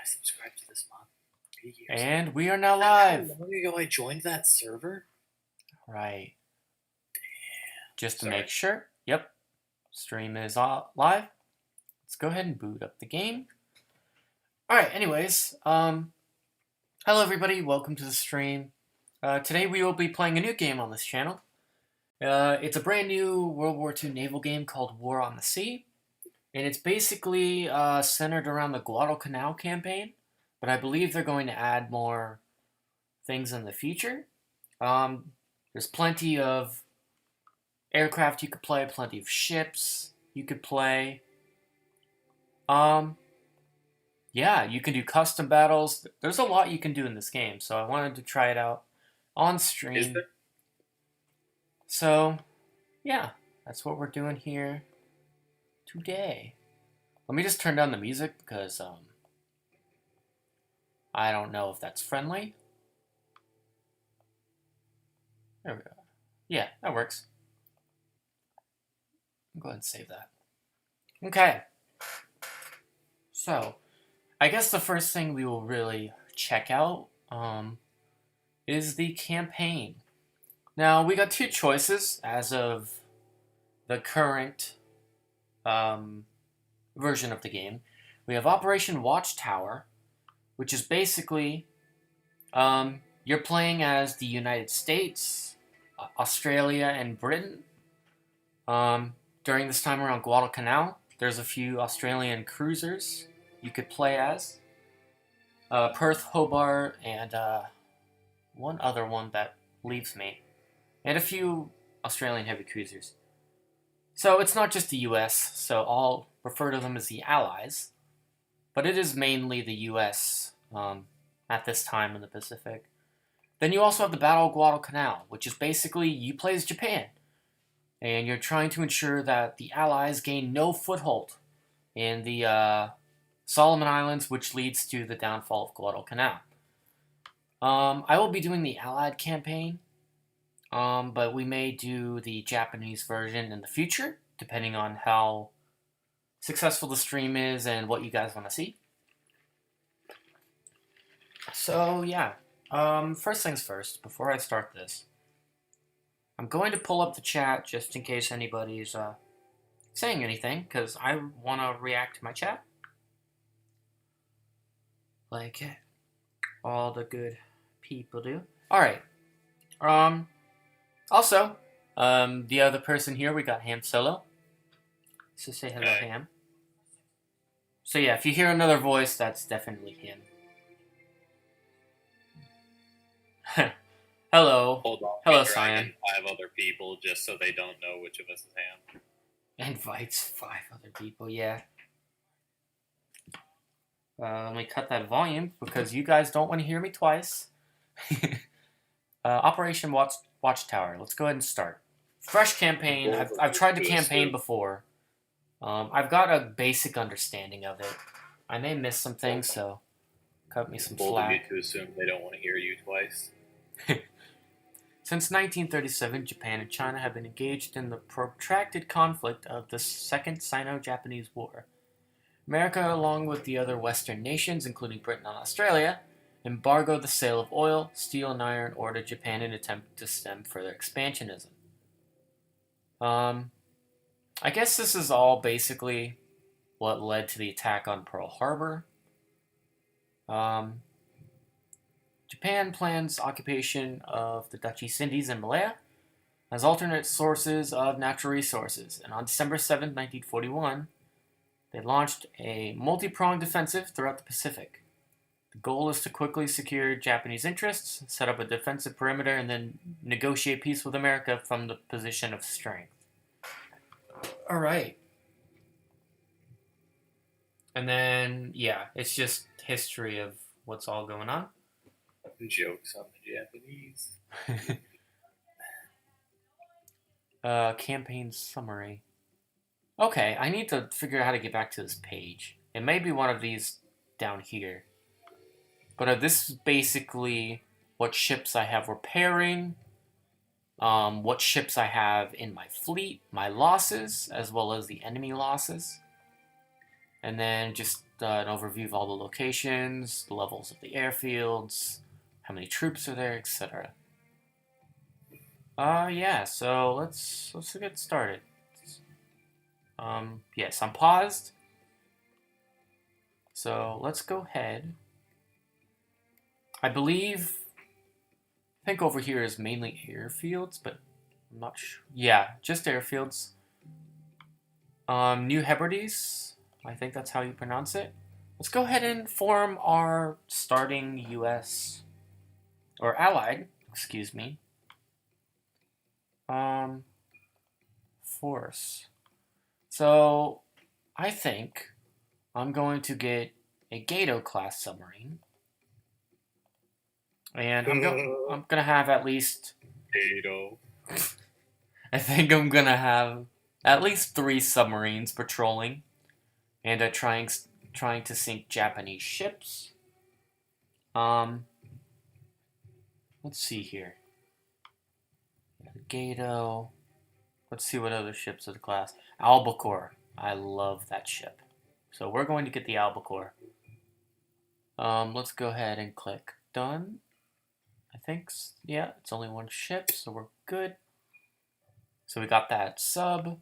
subscribed to this month. 3 years. And we are now live. How long ago I joined that server? Right. Damn. Just to Sorry. make sure. Yep. Stream is live. Let's go ahead and boot up the game. Alright, anyways. Hello everybody, welcome to the stream. Today we will be playing a new game on this channel. It's a brand new World War II naval game called War on the Sea. And it's basically centered around the Guadalcanal campaign. But I believe they're going to add more things in the future. There's plenty of aircraft you could play, plenty of ships you could play. Yeah, you can do custom battles. There's a lot you can do in this game, so I wanted to try it out on stream. Is there? So, yeah, that's what we're doing here today. Let me just turn down the music because I don't know if that's friendly. There we go. Yeah, that works. I'll go ahead and save that. Okay. So, I guess the first thing we will really check out is the campaign. Now, we got two choices as of the current version of the game. We have Operation Watchtower, which is basically you're playing as the United States, Australia, and Britain. During this time around Guadalcanal, there's a few Australian cruisers you could play as. Perth, Hobart, and one other one that leaves me. And a few Australian heavy cruisers. So it's not just the US, so I'll refer to them as the Allies. But it is mainly the US at this time in the Pacific. Then you also have the Battle of Guadalcanal, which is basically you play as Japan. And you're trying to ensure that the Allies gain no foothold in the Solomon Islands, which leads to the downfall of Guadalcanal. I will be doing the Allied campaign, but we may do the Japanese version in the future, depending on how successful the stream is and what you guys want to see. So, yeah. First things first, before I start this, I'm going to pull up the chat just in case anybody's saying anything, because I want to react to my chat. Like all the good people do. Alright. Also, the other person here, we got Ham Solo. So say hello, Ham. So yeah, if you hear another voice, that's definitely him. Hello. Hold on. Hello, Dragging Cyan. 5 other people just so they don't know which of us is Ham. Invites 5 other people, yeah. Let me cut that volume because you guys don't want to hear me twice. Operation Watchtower. Let's go ahead and start. Fresh campaign. I've tried the campaign before. I've got a basic understanding of it. I may miss some things, so cut me some Bold of you slack. to assume they don't want to hear you twice. Since 1937, Japan and China have been engaged in the protracted conflict of the Second Sino-Japanese War. America, along with the other Western nations, including Britain and Australia, embargoed the sale of oil, steel, and iron ore to Japan in an attempt to stem further expansionism. I guess this is all basically what led to the attack on Pearl Harbor. Japan plans occupation of the Dutch East Indies and Malaya as alternate sources of natural resources, and on December 7, 1941, they launched a multi-pronged defensive throughout the Pacific. The goal is to quickly secure Japanese interests, set up a defensive perimeter, and then negotiate peace with America from the position of strength. Alright. And then, yeah, it's just history of what's all going on. Jokes on the Japanese. Campaign summary. Okay, I need to figure out how to get back to this page. It may be one of these down here. But this is basically what ships I have repairing, what ships I have in my fleet, my losses, as well as the enemy losses. And then just an overview of all the locations, the levels of the airfields, how many troops are there, etc. Yeah, so let's get started. Yes, I'm paused. So let's go ahead. I think over here is mainly airfields, but I'm not sure. Yeah, just airfields. New Hebrides, I think that's how you pronounce it. Let's go ahead and form our starting U.S. or Allied, excuse me, force. So I think I'm going to get a Gato class submarine, and I'm gonna have at least. Gato. I think I'm gonna have at least 3 submarines patrolling, and trying to sink Japanese ships. Let's see here. Gato. Let's see what other ships of the class. Albacore. I love that ship. So we're going to get the Albacore. Let's go ahead and click done. I think, yeah, it's only 1 ship, so we're good. So we got that sub.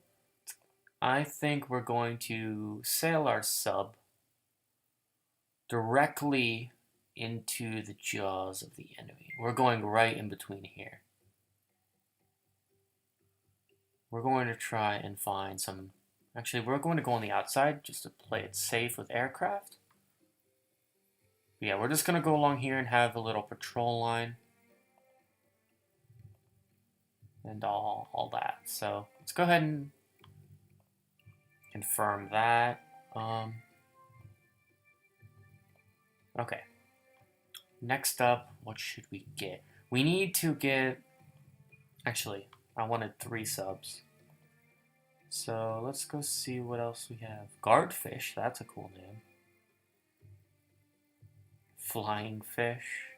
I think we're going to sail our sub directly into the jaws of the enemy. We're going right in between here. We're going to try and find some... Actually, we're going to go on the outside just to play it safe with aircraft. But yeah, we're just going to go along here and have a little patrol line. And all that. So let's go ahead and confirm that. Okay. Next up, what should we get? We need to get... Actually, I wanted 3 subs. So let's go see what else we have. Guardfish, that's a cool name. Flying fish.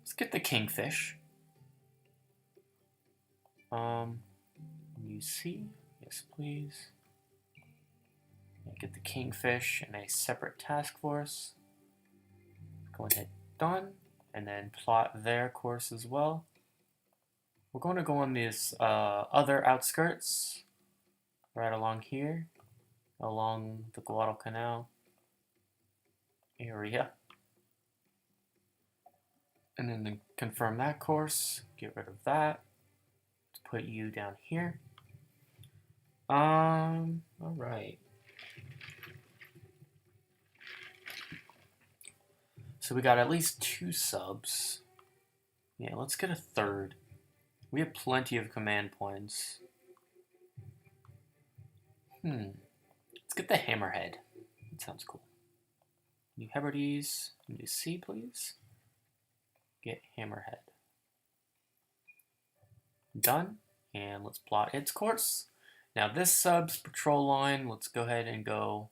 Let's get the Kingfish. UC, yes please. And get the Kingfish in a separate task force. Go ahead, done, and then plot their course as well. We're going to go on this other outskirts, right along here, along the Guadalcanal area. And then confirm that course, get rid of that. Let's put you down here. Alright. So we got at least 2 subs. Yeah, let's get a 3rd. We have plenty of command points. Let's get the Hammerhead. That sounds cool. New Hebrides. New C, please. Get Hammerhead. Done. And let's plot its course. Now this sub's patrol line, let's go ahead and go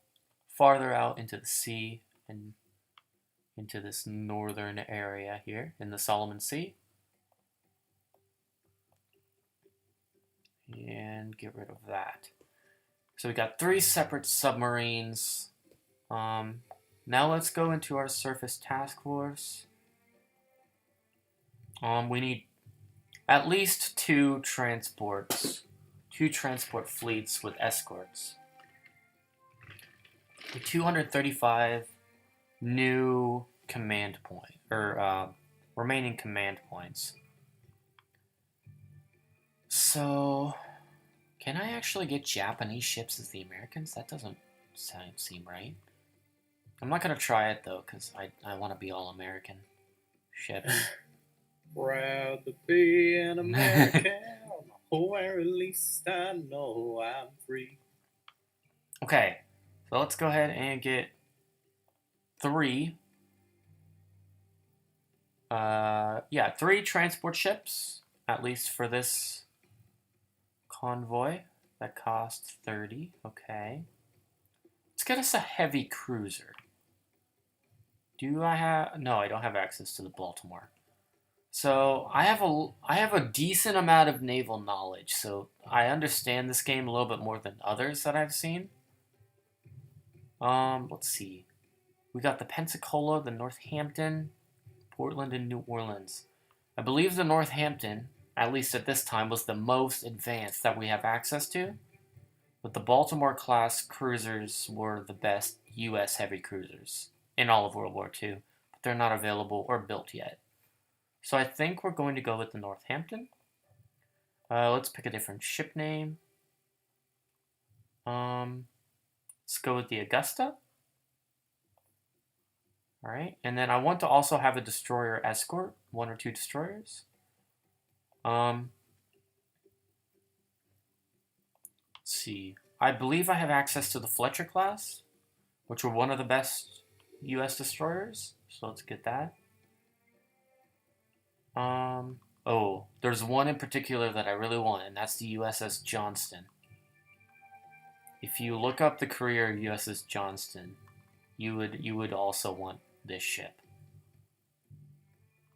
farther out into the sea and into this northern area here in the Solomon Sea. And get rid of that. So we got 3 separate submarines. Now let's go into our surface task force. We need at least 2 transports. 2 transport fleets with escorts. 235 new command point, or remaining command points. So, can I actually get Japanese ships as the Americans? That doesn't seem right. I'm not going to try it, though, because I want to be all American ships. Proud to be an American, or at least I know I'm free. Okay, so let's go ahead and get 3. 3 transport ships, at least for this convoy. That cost 30. Okay. Let's get us a heavy cruiser. Do I have... No, I don't have access to the Baltimore. So I have a decent amount of naval knowledge, so I understand this game a little bit more than others that I've seen. Let's see. We got the Pensacola, the Northampton, Portland, and New Orleans. I believe the Northampton, at least at this time, was the most advanced that we have access to. But the Baltimore-class cruisers were the best U.S. heavy cruisers in all of World War II. But they're not available or built yet. So I think we're going to go with the Northampton. Let's pick a different ship name. Let's go with the Augusta. Alright, and then I want to also have a destroyer escort, 1 or 2 destroyers. Let's see. I believe I have access to the Fletcher class, which were one of the best U.S. destroyers, so let's get that. Oh, there's one in particular that I really want, and that's the USS Johnston. If you look up the career of USS Johnston, you would also want this ship.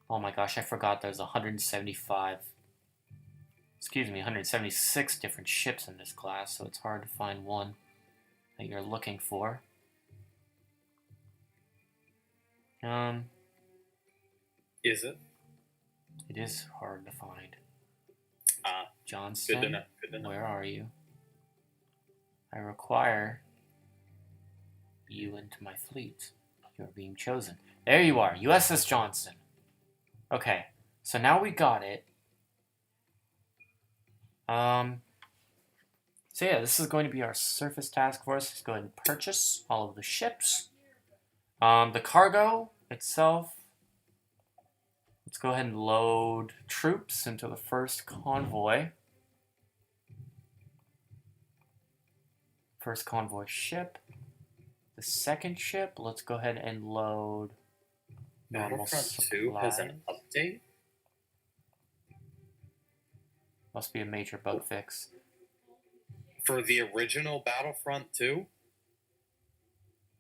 Oh my gosh, I forgot there's 176 different ships in this class, so it's hard to find one that you're looking for. Is it? It is hard to find. Good Johnston, to know. Good to know. where are you? I require you into my fleet. You're being chosen. There you are, USS Johnston. Okay, so now we got it. So yeah, this is going to be our surface task force. Let's go ahead and purchase all of the ships. The cargo itself. Let's go ahead and load troops into the first convoy. First convoy ship. The second ship, let's go ahead and load normal Battlefront 2 has an update? Must be a major bug fix. For the original Battlefront 2?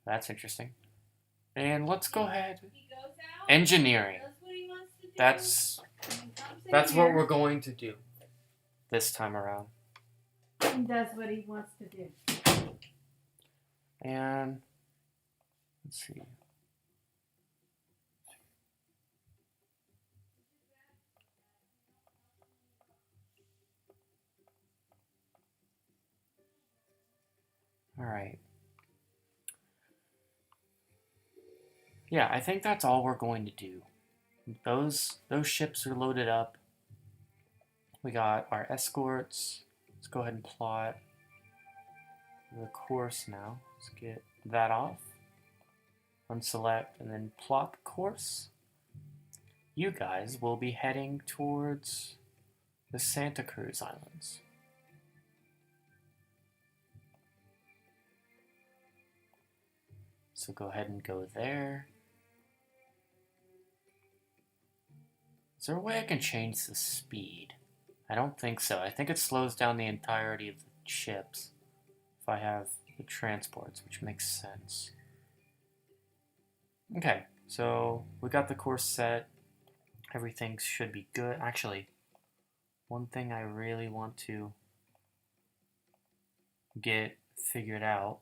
That's interesting. And let's go ahead. Engineering. That's what we're going to do this time around. He does what he wants to do. And let's see. All right. Yeah, I think that's all we're going to do. Those ships are loaded up. We got our escorts. Let's go ahead and plot the course now. Let's get that off. Unselect and then plot the course. You guys will be heading towards the Santa Cruz Islands. So go ahead and go there. Is there a way I can change the speed? I don't think so. I think it slows down the entirety of the ships if I have the transports, which makes sense. Okay, so we got the course set. Everything should be good. Actually, one thing I really want to get figured out.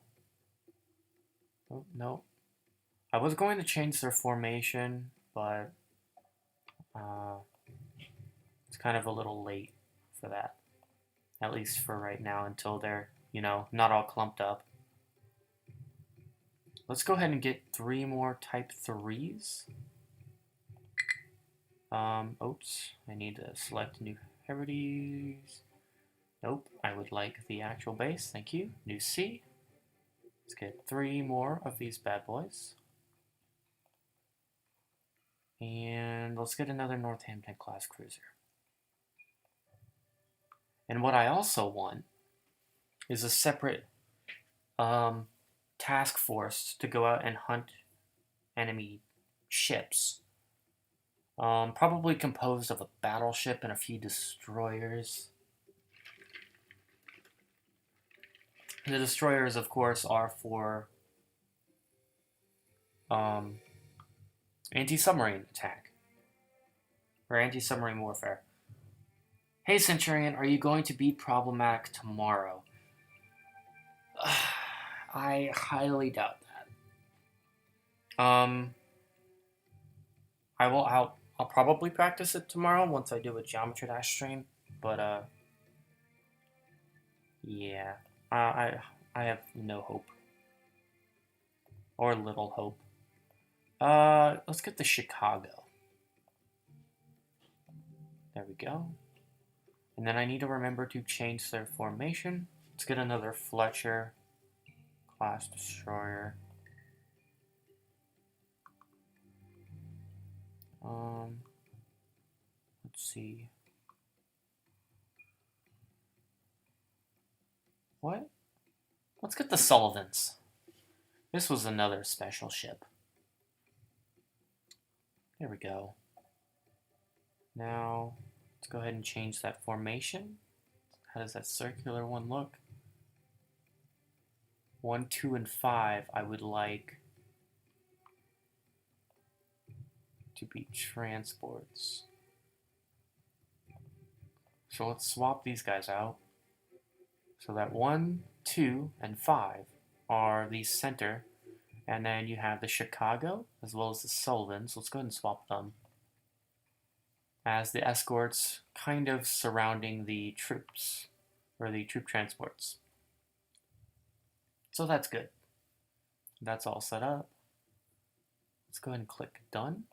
Oh, no. I was going to change their formation, but it's kind of a little late for that. At least for right now, until they're, not all clumped up. Let's go ahead and get 3 more Type 3s. Oops, I need to select New Hebrides. Nope, I would like the actual base, thank you. New C. Let's get 3 more of these bad boys. And let's get another Northampton class cruiser. And what I also want is a separate task force to go out and hunt enemy ships. Probably composed of a battleship and a few destroyers. The destroyers, of course, are for anti-submarine attack. Or anti-submarine warfare. Hey Centurion, are you going to be problematic tomorrow? I highly doubt that. I'll probably practice it tomorrow once I do a Geometry Dash stream, but yeah, I have no hope or little hope. Let's get the Chicago. There we go. And then I need to remember to change their formation. Let's get another Fletcher class destroyer. Let's see. What? Let's get the Sullivans. This was another special ship. There we go. Now, let's go ahead and change that formation. How does that circular one look? 1, 2, and 5, I would like to be transports. So let's swap these guys out. So that 1, 2, and 5 are the center. And then you have the Chicago, as well as the Sullivans. Let's go ahead and swap them as the escorts kind of surrounding the troops, or the troop transports. So that's good. That's all set up. Let's go ahead and click Done.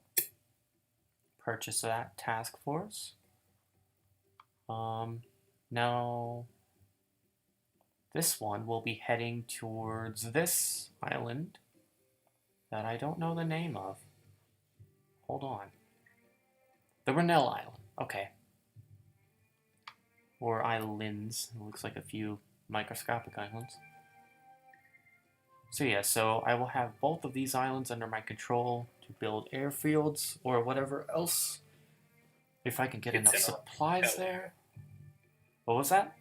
Purchase that task force. Now, this one will be heading towards this island that I don't know the name of. Hold on. The Rennell Island. Okay. Or islands. It looks like a few microscopic islands. So yeah, so I will have both of these islands under my control to build airfields or whatever else. If I can get enough supplies there. What was that?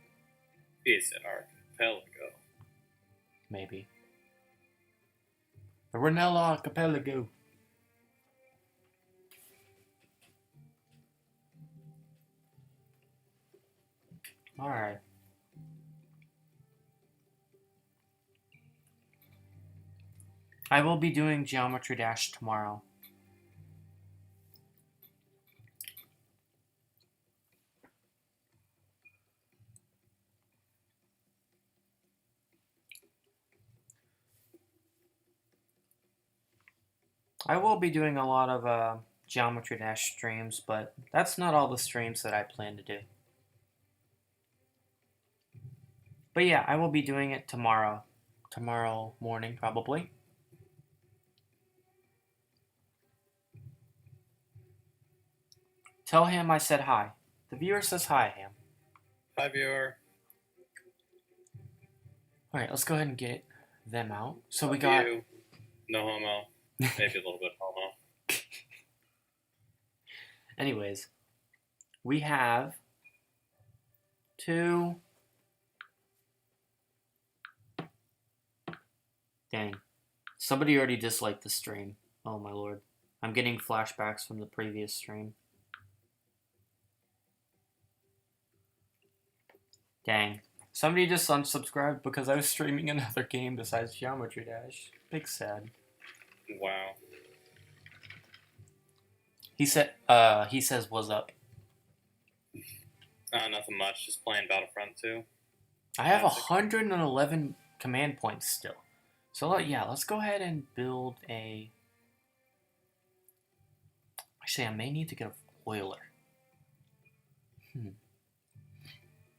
It's an archipelago. Maybe. The Rennell Archipelago. Alright. I will be doing Geometry Dash tomorrow. I will be doing a lot of Geometry Dash streams, but that's not all the streams that I plan to do. But yeah, I will be doing it tomorrow. Tomorrow morning, probably. Tell him I said hi. The viewer says hi, Ham. Hi, viewer. Alright, let's go ahead and get them out. So we Love got... you. No homo. Maybe a little bit homo. Anyways, we have 2... Dang. Somebody already disliked the stream. Oh my lord. I'm getting flashbacks from the previous stream. Dang. Somebody just unsubscribed because I was streaming another game besides Geometry Dash. Big sad. Wow. He says, what's up? Nothing much. Just playing Battlefront 2. I have 111 command points still. So yeah, let's go ahead and build a... Actually, I may need to get an oiler.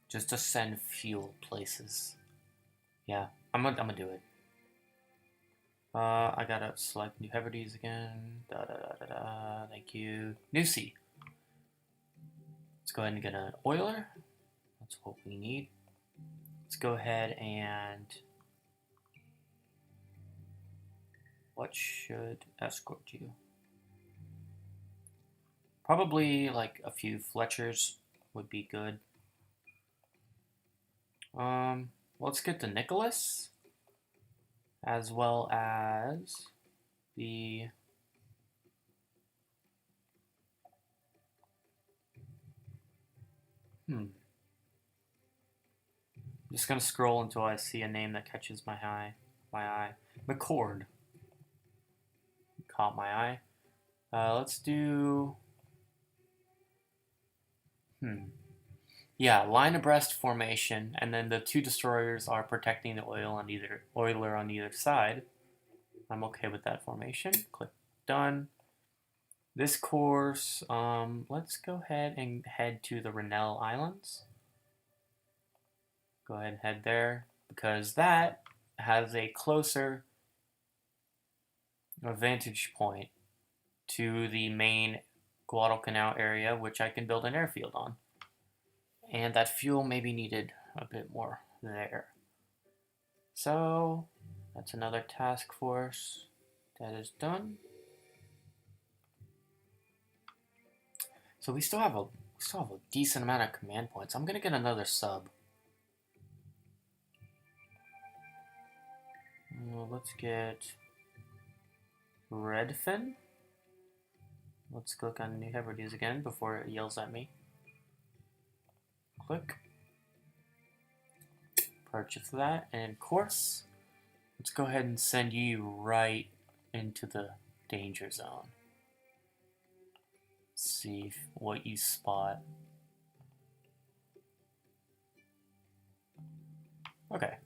Just to send fuel places. Yeah, I'm gonna do it. I gotta select new heavities again. Thank you. New sea. Let's go ahead and get an oiler. That's what we need. Let's go ahead and... What should escort you? Probably like a few Fletchers would be good. Let's get the Nicholas, as well as the I'm just gonna scroll until I see a name that catches my eye. my eye. McCord. Caught my eye. Let's do... Yeah, line abreast formation, and then the two destroyers are protecting the oiler on either side. I'm okay with that formation. Click done. This course, let's go ahead and head to the Rennell Islands. Go ahead and head there, because that has a closer vantage point to the main Guadalcanal area, which I can build an airfield on. And that fuel may be needed a bit more there. So, that's another task force that is done. So we still have a decent amount of command points. I'm gonna get another sub. Let's get Redfin. Let's click on New Hebrides again before it yells at me. Click. Purchase that, and course. Let's go ahead and send you right into the danger zone. See what you spot. Okay.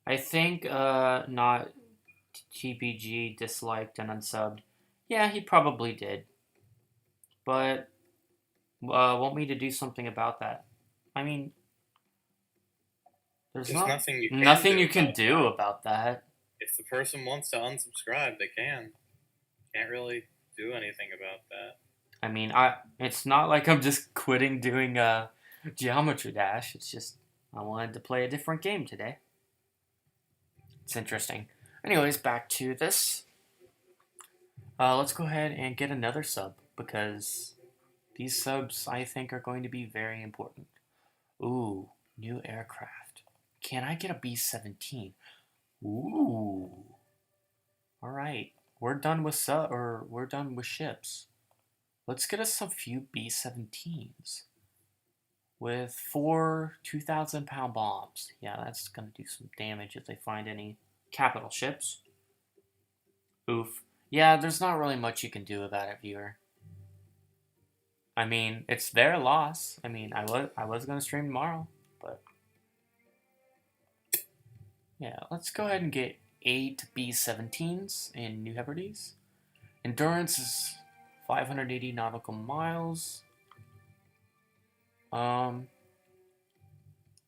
I think not TPG disliked and unsubbed. Yeah, he probably did. But want me to do something about that? I mean, there's nothing you can do about that. If the person wants to unsubscribe, they can. Can't really do anything about that. I mean, it's not like I'm just quitting doing Geometry Dash. It's just I wanted to play a different game today. It's interesting. Anyways, back to this. Let's go ahead and get another sub, because these subs, I think, are going to be very important. Ooh, new aircraft. Can I get a B-17? Ooh. Alright, we're done with ships. Let's get us a few B-17s. With 4 2,000-pound bombs. Yeah, that's going to do some damage if they find any capital ships. Oof. Yeah, there's not really much you can do about it, viewer. I mean, it's their loss. I mean, I was going to stream tomorrow, but... Yeah, let's go ahead and get 8 B-17s in New Hebrides. Endurance is 580 nautical miles.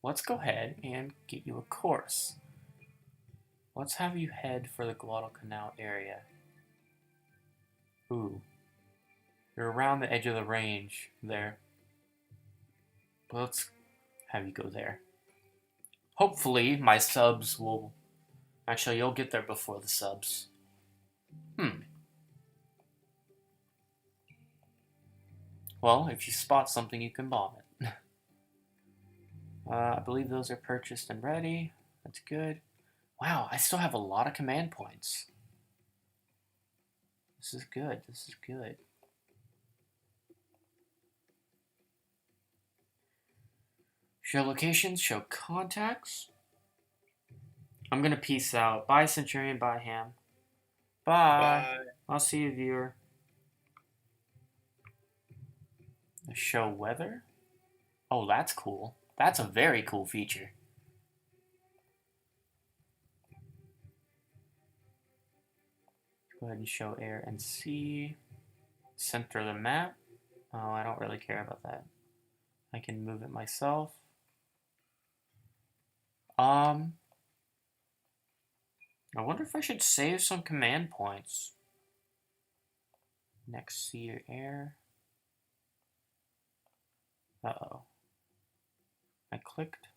Let's go ahead and get you a course. Let's have you head for the Guadalcanal area. Ooh. You're around the edge of the range there. But let's have you go there. Hopefully, my subs will... Actually, you'll get there before the subs. Well, if you spot something, you can bomb it. I believe those are purchased and ready. That's good. Wow, I still have a lot of command points. This is good. This is good. Show locations, show contacts. I'm gonna peace out. Bye, Centurion. Bye, Ham. Bye. I'll see you, viewer. Show weather. Oh, that's cool. That's a very cool feature. Go ahead and show air and sea. Center the map. Oh, I don't really care about that. I can move it myself. I wonder if I should save some command points. Next, sea or air. Uh-oh. I clicked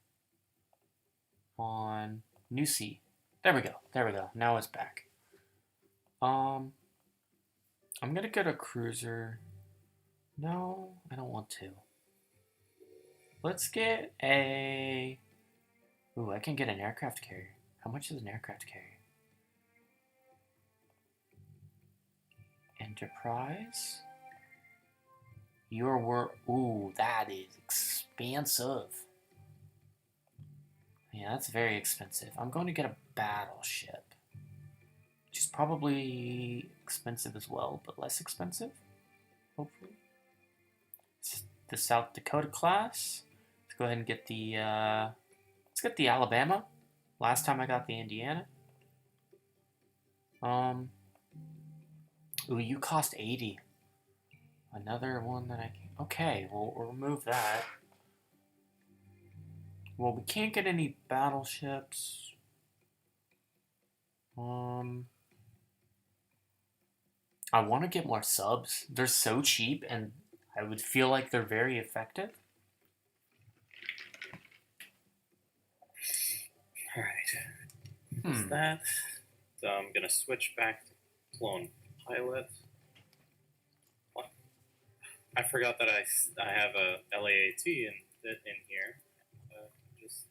on new sea. There we go. There we go. Now it's back. I'm gonna get a cruiser. No, I don't want to. Let's get a... Ooh, I can get an aircraft carrier. How much is an aircraft carrier? Enterprise. Your work. Ooh, that is expensive. Yeah, that's very expensive. I'm going to get a battleship. Which is probably expensive as well, but less expensive. Hopefully. It's the South Dakota class. Let's go ahead and get the, let's get the Alabama. Last time I got the Indiana. Ooh, you cost 80. Another one that I can... Okay, we'll remove that. Well, we can't get any battleships. I want to get more subs. They're so cheap, and I would feel like they're very effective. Alright. That's that. So I'm gonna switch back to clone pilot. What? I forgot that I have a LAAT in here. Just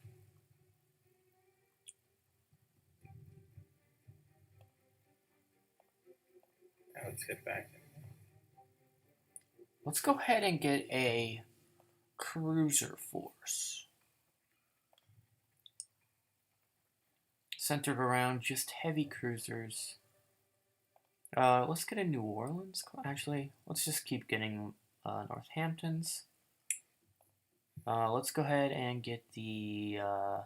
now let's get back. Let's go ahead and get a cruiser force. Centered around just heavy cruisers. Let's get a New Orleans. Actually, let's just keep getting Northamptons. Let's go ahead and get the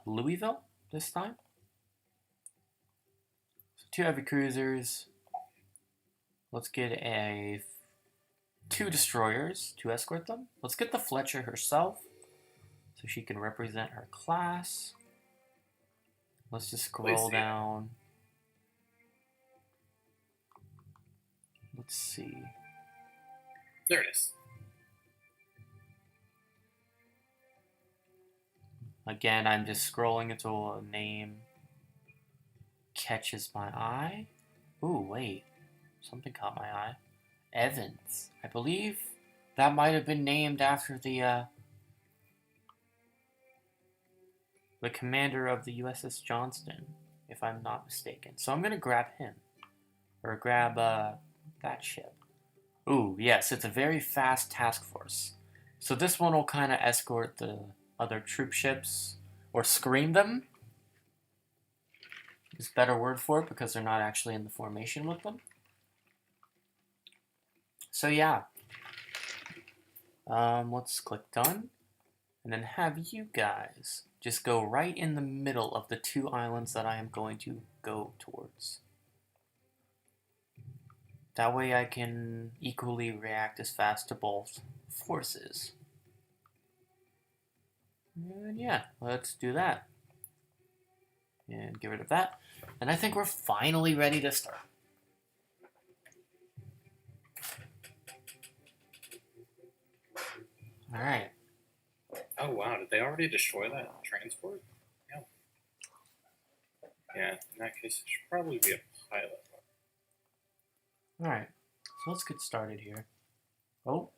Louisville this time. So 2 heavy cruisers. Let's get a 2 destroyers to escort them. Let's get the Fletcher herself so she can represent her class. Let's just scroll down. Let's see. There it is. Again, I'm just scrolling until a name catches my eye. Ooh, wait. Something caught my eye. Evans. I believe that might have been named after the commander of the USS Johnston, if I'm not mistaken. So I'm going to grab him. Or grab that ship. Ooh, yes, it's a very fast task force. So this one will kind of escort the other troop ships, or screen them. Is a better word for it, because they're not actually in the formation with them. So yeah. Let's click done. And then have you guys just go right in the middle of the 2 islands that I am going to go towards. That way I can equally react as fast to both forces. And yeah, let's do that. And get rid of that. And I think we're finally ready to start. Alright. Oh wow, did they already destroy that transport? Yeah. Yeah, in that case it should probably be a pilot. Alright, so let's get started here. Oh,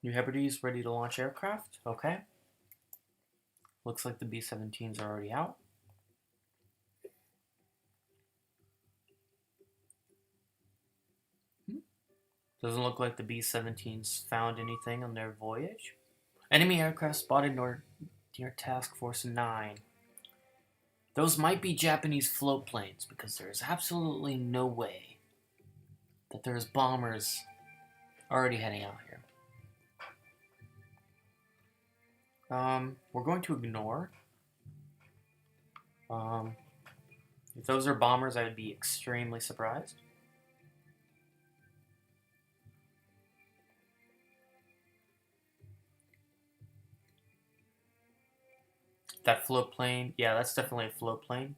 New Hebrides ready to launch aircraft. Okay. Looks like the B-17s are already out. Doesn't look like the B-17s found anything on their voyage. Enemy aircraft spotted near Task Force 9. Those might be Japanese float planes, because there is absolutely no way that there's bombers already heading out here. We're going to ignore. If those are bombers, I would be extremely surprised. That float plane, yeah, that's definitely a float plane.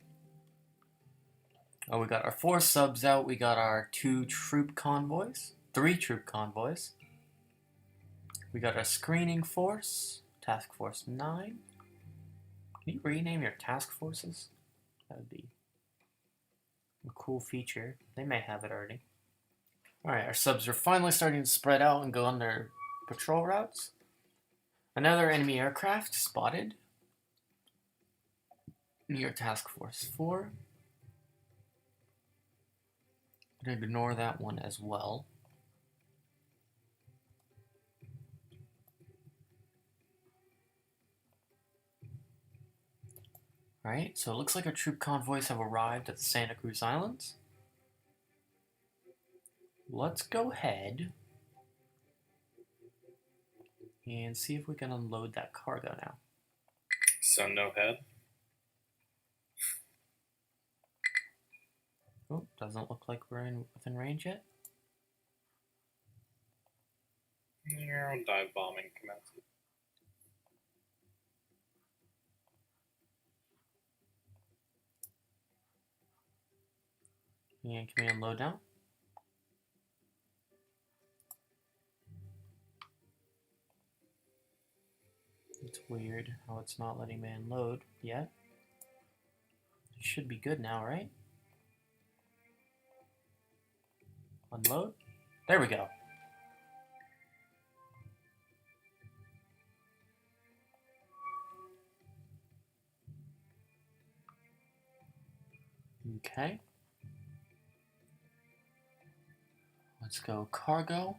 Oh, we got our 4 subs out. We got our 2 troop convoys, 3 troop convoys. We got our screening force, Task Force 9. Can you rename your task forces? That would be a cool feature. They may have it already. Alright, our subs are finally starting to spread out and go on their patrol routes. Another enemy aircraft spotted near Task Force 4. I'm going to ignore that one as well. Alright, so it looks like our troop convoys have arrived at the Santa Cruz Islands. Let's go ahead and see if we can unload that cargo now. So no head. Oh, doesn't look like we're within range yet. Dive bombing commences. And can we unload now? It's weird how it's not letting me unload yet. It should be good now, right? Unload. There we go. Okay. Let's go cargo,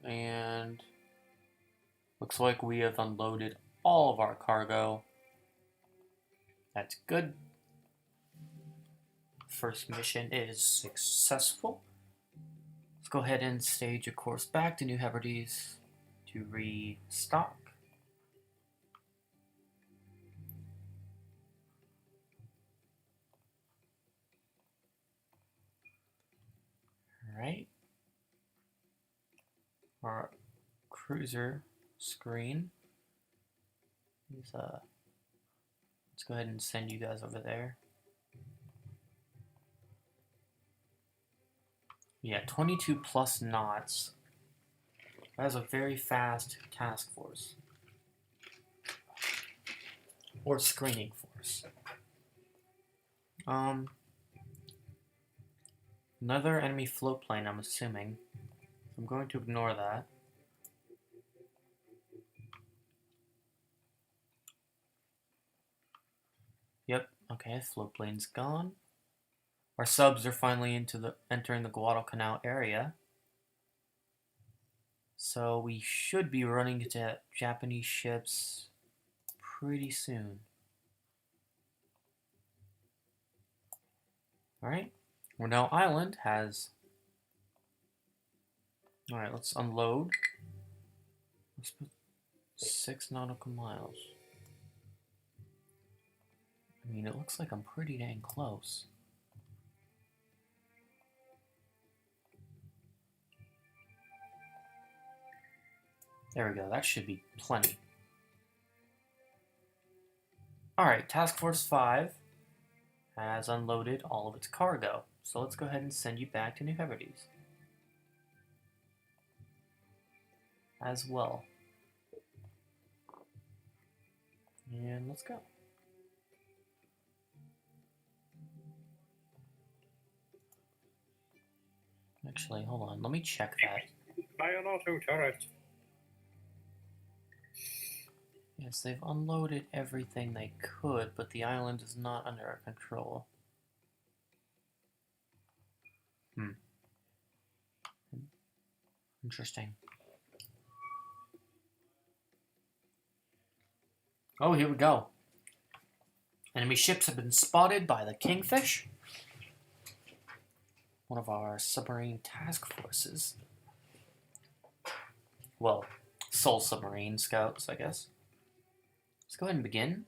and looks like we have unloaded all of our cargo. That's good. First mission is successful. Let's go ahead and stage a course back to New Hebrides to restock. Alright. Our cruiser screen is let's go ahead and send you guys over there. Yeah, 22 plus knots. That is a very fast task force. Or screening force. Another enemy float plane, I'm assuming. I'm going to ignore that. Yep, okay, float plane's gone. Our subs are finally entering the Guadalcanal area. So we should be running into Japanese ships pretty soon. Alright, Naval Island has... Alright, let's unload. Let's put 6 nautical miles. I mean, it looks like I'm pretty dang close. There we go, that should be plenty. Alright, Task Force 5 has unloaded all of its cargo. So let's go ahead and send you back to New Hebrides. As well. And let's go. Actually, hold on, let me check that. By an auto turret. Yes, they've unloaded everything they could, but the island is not under our control. Interesting. Oh, here we go. Enemy ships have been spotted by the Kingfish, one of our submarine task forces. Well, Soul Submarine Scouts, I guess. Let's go ahead and begin.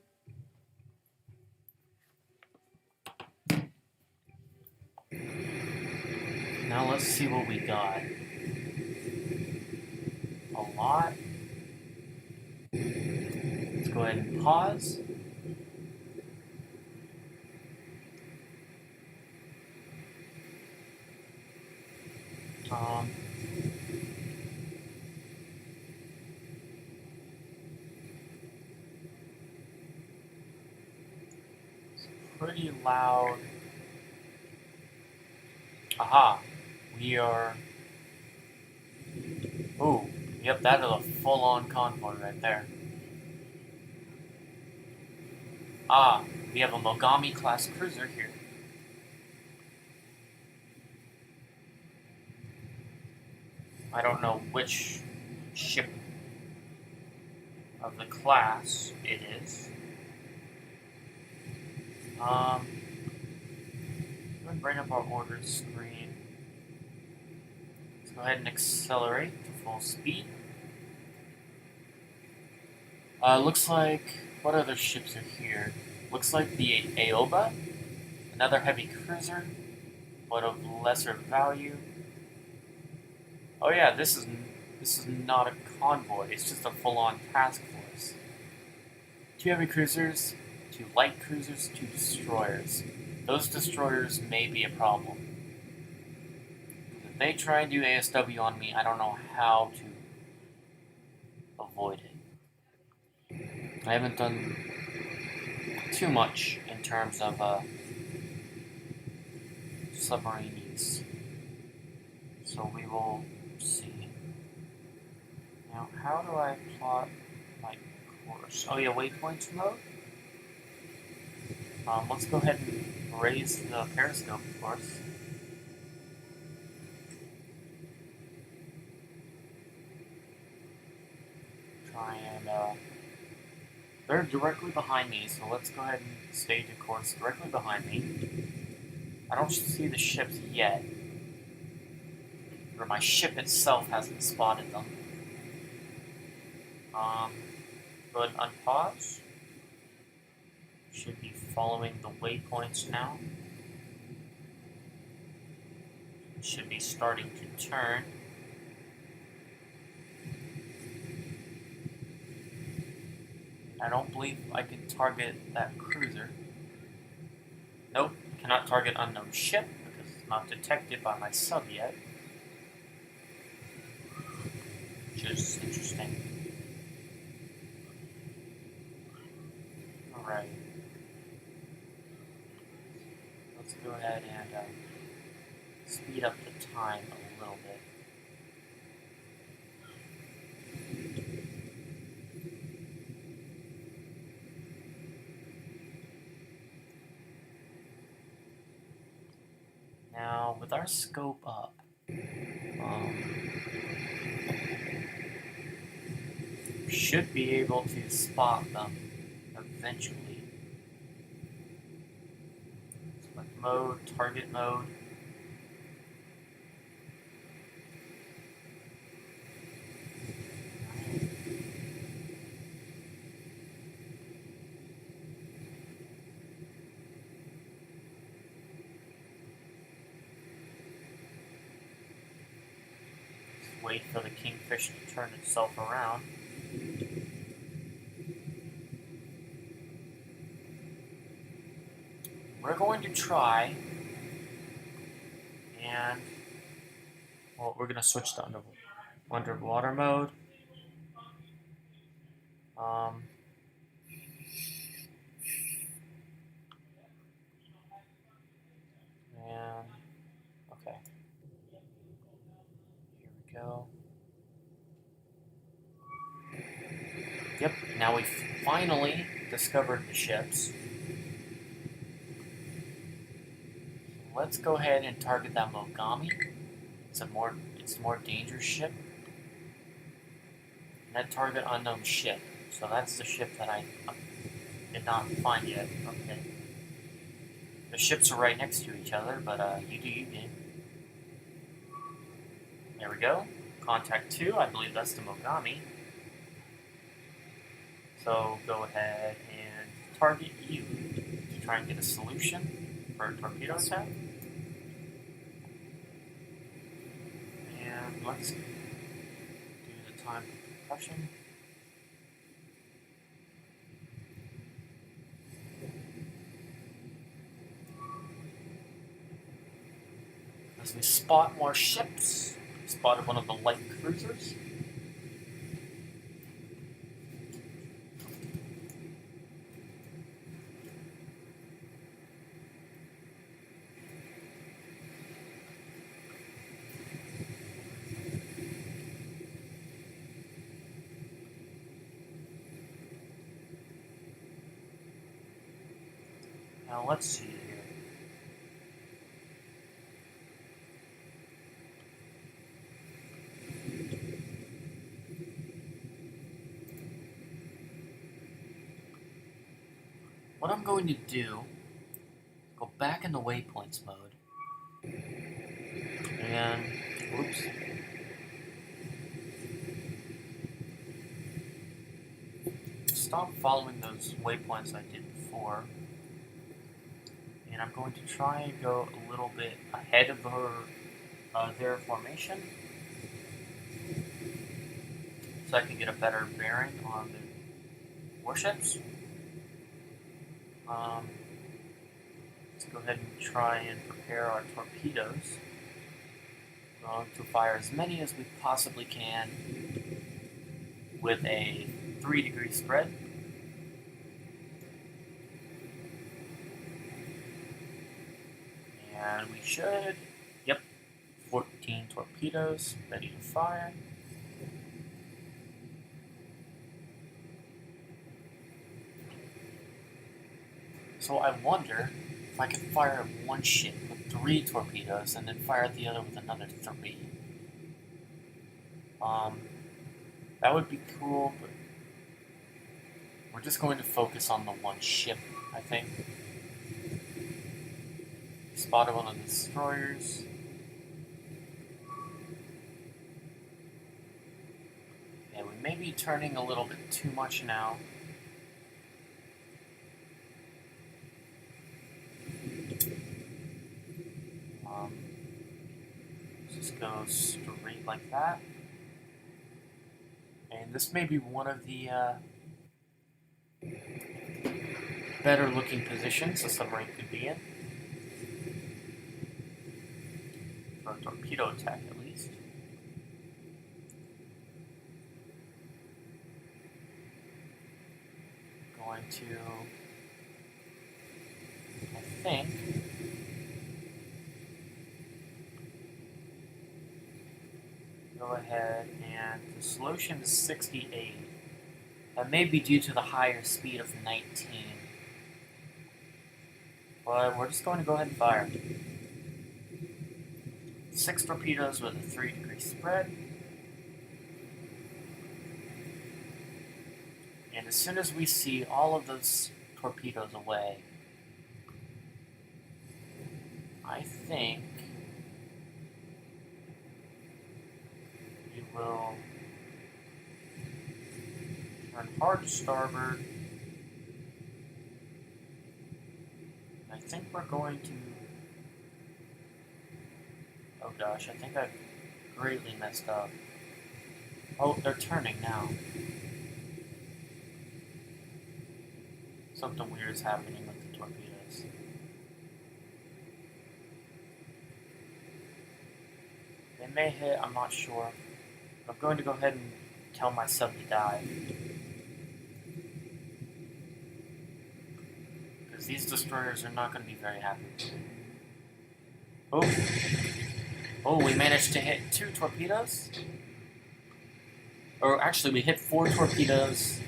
Now let's see what we got. A lot. Let's go ahead and pause. It's pretty loud. Aha, we are... Oh, yep, that is a full-on convoy right there. Ah, we have a Mogami-class cruiser here. I don't know which ship of the class it is. I'm going to bring up our orders screen. Let's go ahead and accelerate to full speed. Looks like, what other ships are here? Looks like the Aoba, another heavy cruiser, but of lesser value. Oh yeah, this is not a convoy, it's just a full-on task force. 2 heavy cruisers, 2 light cruisers, 2 destroyers. Those destroyers may be a problem. If they try and do ASW on me, I don't know how to avoid it. I haven't done too much in terms of submarine use. So we will see. Now, how do I plot my course? Oh yeah, waypoints mode. Let's go ahead and raise the periscope, of course. Try and, they're directly behind me, so let's go ahead and stage a course directly behind me. I don't see the ships yet, or my ship itself hasn't spotted them. Go ahead and unpause. Should be following the waypoints now. Should be starting to turn. I don't believe I can target that cruiser. Nope, cannot target unknown ship because it's not detected by my sub yet. Which is interesting. Alright. Let's go ahead and speed up the time a little bit. Now, with our scope up, should be able to spot them eventually. Select mode, target mode. Wait for the Kingfish to turn itself around. We're going to try, and well, we're going to switch to underwater mode. And okay, here we go. Yep, now we've finally discovered the ships. Let's go ahead and target that Mogami. It's a more dangerous ship. Net target unknown ship. So that's the ship that I did not find yet. Okay. The ships are right next to each other, but you do you, game. There we go. Contact 2, I believe that's the Mogami. So go ahead and target you to try and get a solution for a torpedo attack. And let's do the time of compression. As we spot more ships, we spotted one of the light cruisers. Now let's see here. What I'm going to do Go back into waypoints mode. And, oops. Stop following those waypoints I did before. And I'm going to try and go a little bit ahead of their formation, so I can get a better bearing on the warships. Let's go ahead and try and prepare our torpedoes. We're going to fire as many as we possibly can with a 3-degree spread. And we should, 14 torpedoes ready to fire. So I wonder if I could fire at one ship with 3 torpedoes and then fire at the other with another 3. That would be cool, but we're just going to focus on the one ship, I think. Spotted one of the destroyers. Yeah, we may be turning a little bit too much now. Just go straight like that. And this may be one of the better looking positions a submarine could be in. For a torpedo attack, at least. Going to, I think, go ahead, and the solution is 68. That may be due to the higher speed of 19. But we're just going to go ahead and fire. 6 torpedoes with a 3-degree spread. And as soon as we see all of those torpedoes away, I think we will turn hard to starboard. I think we're going to... Oh gosh, I think I greatly messed up. Oh, they're turning now. Something weird is happening with the torpedoes. They may hit, I'm not sure. I'm going to go ahead and tell my sub to dive. Because these destroyers are not going to be very happy. Oh, we managed to hit 2 torpedoes? Or actually, we hit 4 torpedoes.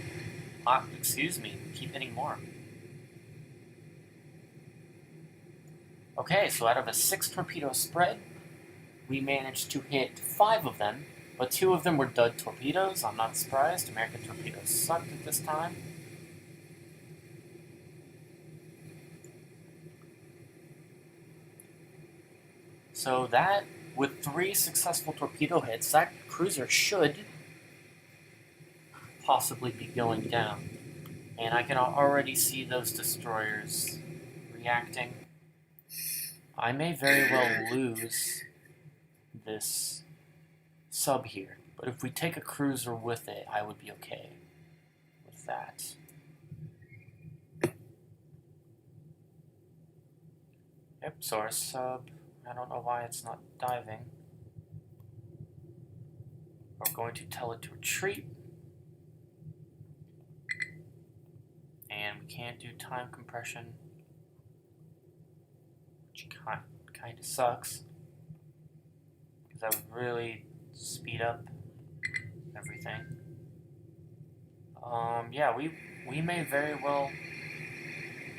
Excuse me, keep hitting more. Okay, so out of a 6 torpedo spread, we managed to hit 5 of them, but 2 of them were dud torpedoes. I'm not surprised. American torpedoes sucked at this time. So that, with 3 successful torpedo hits, that cruiser should possibly be going down. And I can already see those destroyers reacting. I may very well lose this sub here, but if we take a cruiser with it, I would be okay with that. Yep, so our sub, I don't know why it's not diving. We're going to tell it to retreat. And we can't do time compression, which kind of sucks, because that would really speed up everything. Yeah, we may very well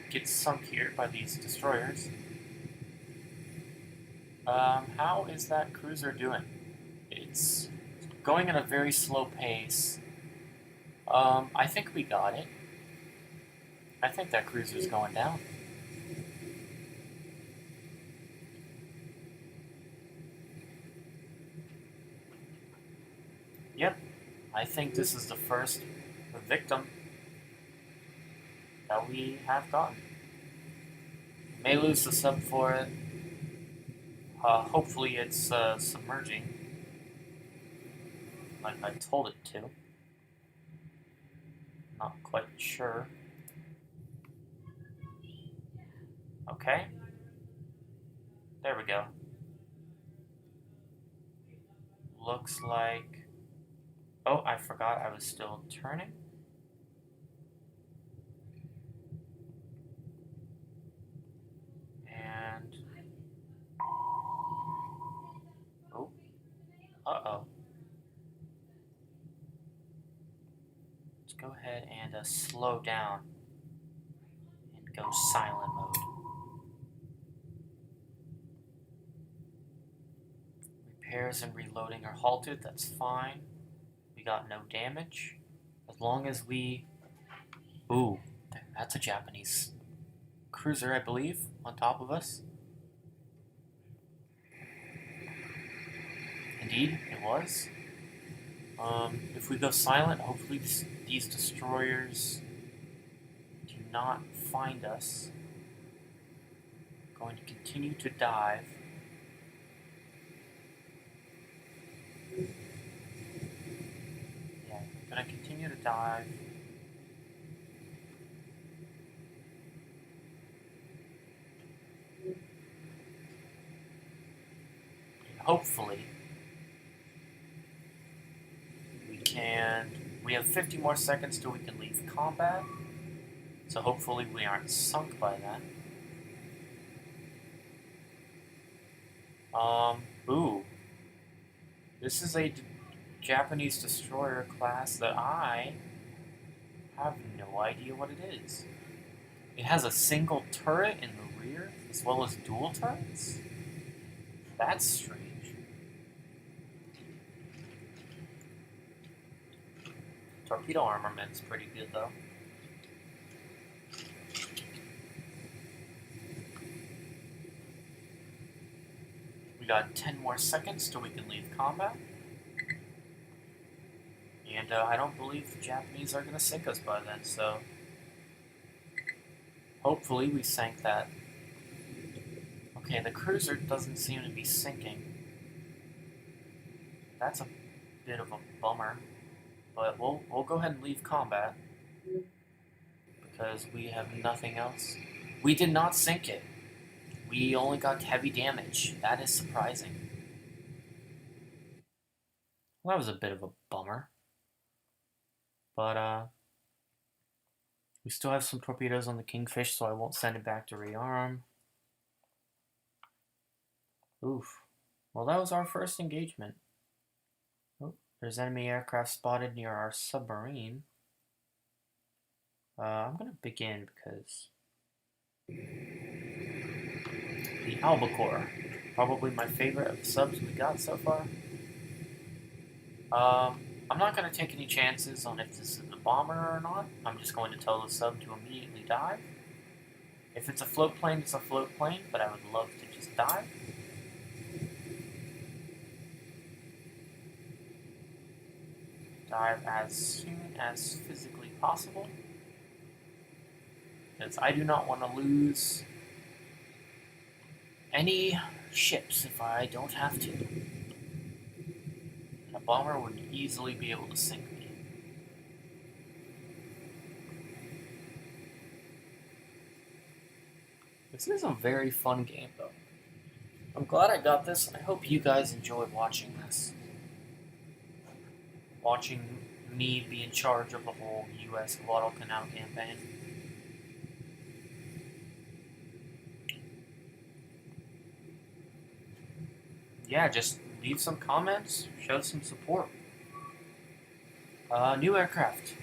get sunk here by these destroyers. How is that cruiser doing? It's going at a very slow pace. I think we got it. I think that cruiser's going down. I think this is the first victim that we have gotten. We may lose the sub for it. Hopefully it's submerging, like I told it to. Not quite sure. Okay. There we go. Looks like... Oh, I forgot I was still turning. And... Oh. Uh-oh. Let's go ahead and slow down. And go silent mode. Repairs and reloading are halted, that's fine. We got no damage. As long as we... Ooh, that's a Japanese cruiser, I believe, on top of us. Indeed, it was. If we go silent, hopefully these destroyers do not find us. Going to continue to dive. Yeah, I'm going to continue to dive. And hopefully, we have 50 more seconds till we can leave combat. So hopefully we aren't sunk by that. Ooh. This is a Japanese destroyer class that I have no idea what it is. It has a single turret in the rear, as well as dual turrets? That's strange. Torpedo armament's pretty good, though. We got 10 more seconds till we can leave combat. And I don't believe the Japanese are going to sink us by then, so... Hopefully we sank that. Okay, the cruiser doesn't seem to be sinking. That's a bit of a bummer. But we'll go ahead and leave combat. Because we have nothing else. We did not sink it. We only got heavy damage. That is surprising. Well, that was a bit of a bummer. But, we still have some torpedoes on the Kingfish, so I won't send it back to rearm. Oof. Well, that was our first engagement. Oh, there's enemy aircraft spotted near our submarine. I'm gonna begin because... The Albacore. Probably my favorite of the subs we got so far. I'm not going to take any chances on if this is a bomber or not. I'm just going to tell the sub to immediately dive. If it's a float plane, it's a float plane, but I would love to just dive. Dive as soon as physically possible. Because I do not want to lose any ships if I don't have to. And a bomber would easily be able to sink me. This is a very fun game, though. I'm glad I got this, and I hope you guys enjoyed watching this. Watching me be in charge of the whole U.S. Guadalcanal campaign. Yeah, just leave some comments, show some support. New aircraft.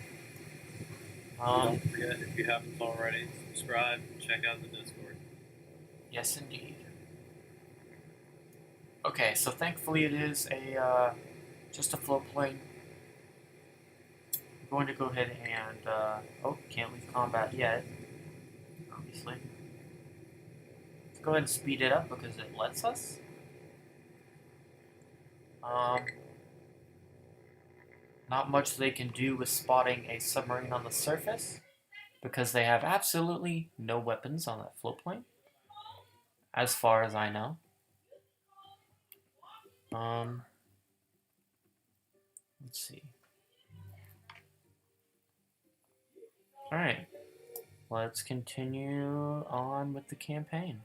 Don't forget, if you haven't already, subscribe, check out the Discord. Yes, indeed. Okay, so thankfully it is a just a float plane. I'm going to go ahead and oh, can't leave combat yet. Obviously. Let's go ahead and speed it up because it lets us. Not much they can do with spotting a submarine on the surface, because they have absolutely no weapons on that floatplane, as far as I know. Let's see. Alright, let's continue on with the campaign.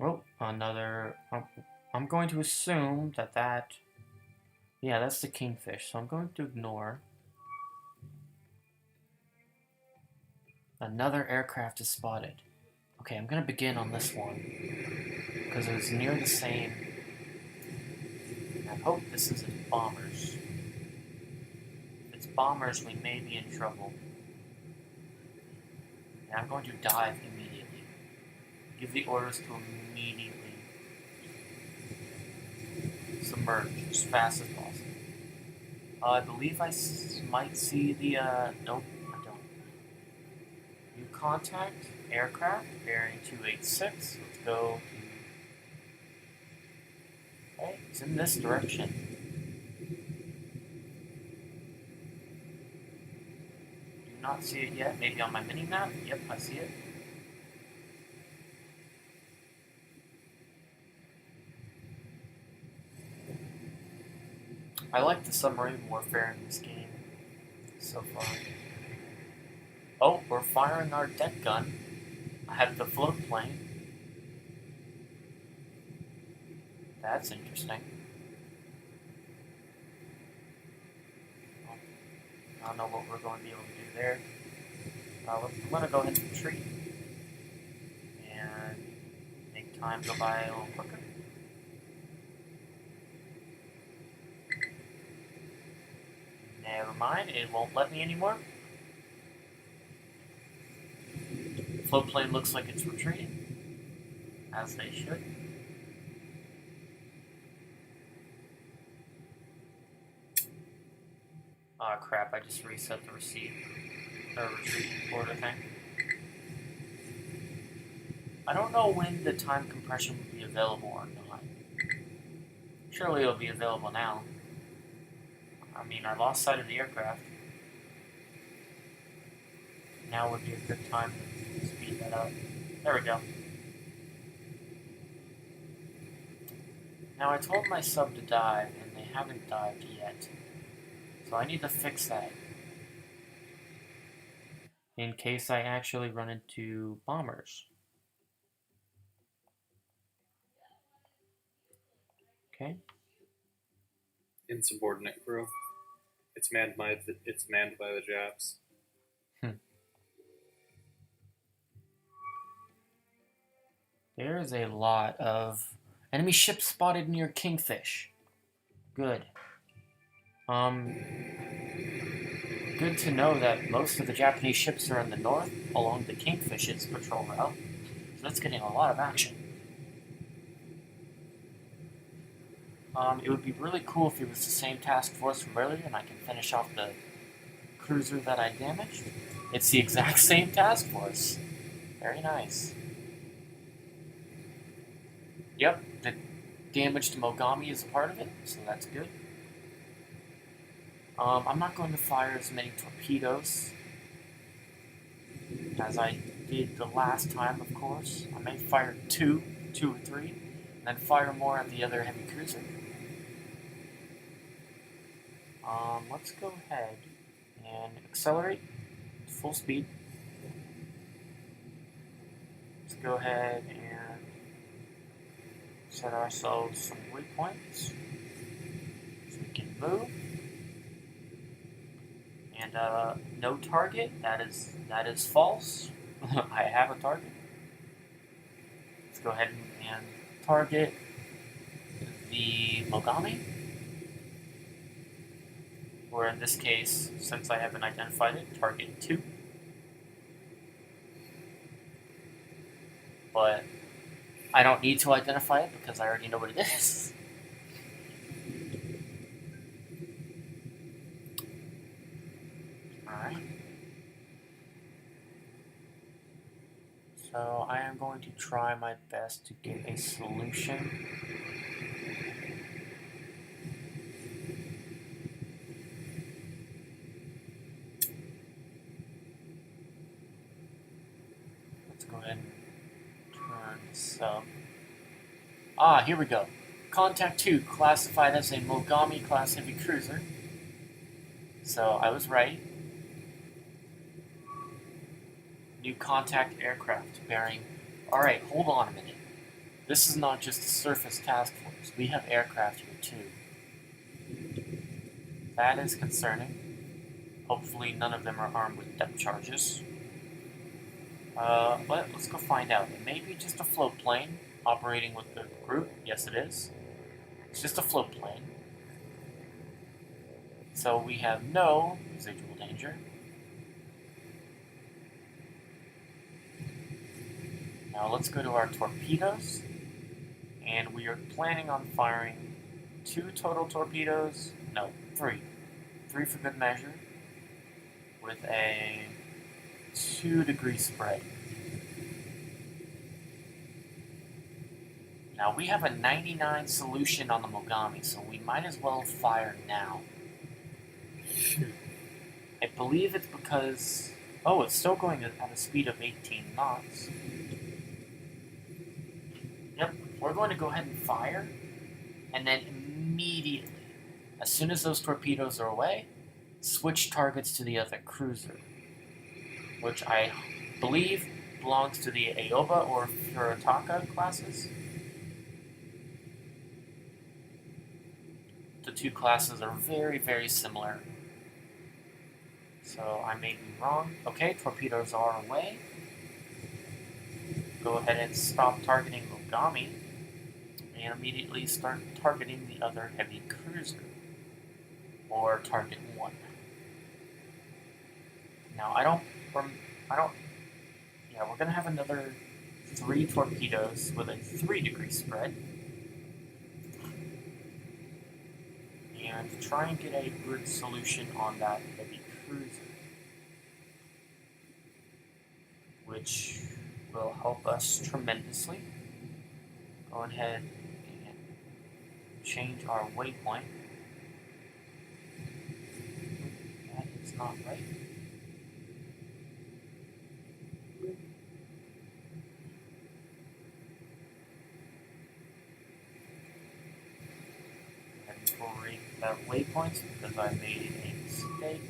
Oh, another... I'm going to assume that... Yeah, that's the kingfish, so I'm going to ignore. Another aircraft is spotted. Okay, I'm going to begin on this one, because it was near the same... I hope this isn't bombers. If it's bombers, we may be in trouble. And I'm going to dive immediately. Give the orders to immediately submerge as fast as possible. I believe I might see the, nope, I don't. New contact, aircraft, bearing 286. Let's go to... Okay, it's in this direction. Do not see it yet. Maybe on my mini-map? Yep, I see it. I like the submarine warfare in this game so far. Oh, we're firing our deck gun at the float plane. That's interesting. I don't know what we're going to be able to do there. I'm going to go ahead and retreat and make time go by a little quicker. Never mind, it won't let me anymore. The float plane looks like it's retreating, as they should. Oh crap, I just reset the retreat order thing. I don't know when the time compression will be available or not. Surely it'll be available now. I mean, I lost sight of the aircraft. Now would be a good time to speed that up. There we go. Now I told my sub to dive, and they haven't dived yet. So I need to fix that. In case I actually run into bombers. Okay. Insubordinate crew. It's manned by the Japs. There is a lot of enemy ships spotted near Kingfish. Good. Good to know that most of the Japanese ships are in the north along the Kingfish's patrol route. So that's getting a lot of action. It would be really cool if it was the same task force from earlier and I can finish off the cruiser that I damaged. It's the exact same task force. Very nice. Yep, the damage to Mogami is a part of it, so that's good. I'm not going to fire as many torpedoes as I did the last time, of course. I may fire two or three, and then fire more at the other heavy cruiser. Let's go ahead and accelerate to full speed. Let's go ahead and set ourselves some waypoints so we can move. And no target. That is false. I have a target. Let's go ahead and target the Mogami. Or in this case, since I haven't identified it, target 2. But I don't need to identify it because I already know what it is. Alright. So I am going to try my best to get a solution So, here we go. Contact 2, classified as a Mogami class heavy cruiser. So I was right. New contact aircraft bearing. Alright, hold on a minute. This is not just a surface task force. We have aircraft here too. That is concerning. Hopefully none of them are armed with depth charges. But let's go find out. It may be just a float plane operating with the group. Yes, it is. It's just a float plane. So we have no residual danger. Now let's go to our torpedoes. And we are planning on firing 2 total torpedoes. No, 3. 3 for good measure. With a 2-degree spread. Now we have a 99 solution on the Mogami, so we might as well fire now. I believe it's because... Oh, it's still going at a speed of 18 knots. Yep, we're going to go ahead and fire, and then immediately, as soon as those torpedoes are away, switch targets to the other cruiser, which I believe belongs to the Aoba or Furitaka classes. The 2 classes are very, very similar. So I may be wrong. Okay, torpedoes are away. Go ahead and stop targeting Mogami and immediately start targeting the other heavy cruiser, or target 1. Now yeah, we're gonna have another 3 torpedoes with a 3-degree spread, and try and get a good solution on that heavy cruiser, which will help us tremendously. Go ahead and change our waypoint. That is not right. And break that waypoint because I made a mistake.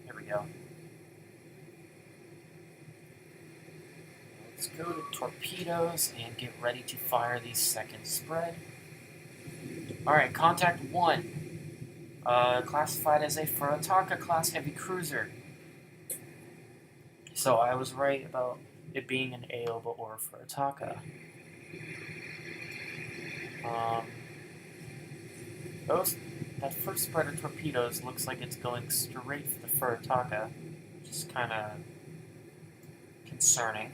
Here we go. Let's go to torpedoes and get ready to fire the second spread. Alright, contact 1. Classified as a Furitaka class heavy cruiser. So I was right about it being an Aoba or a Furitaka. That first spread of torpedoes looks like it's going straight for the Furitaka, which is kind of concerning.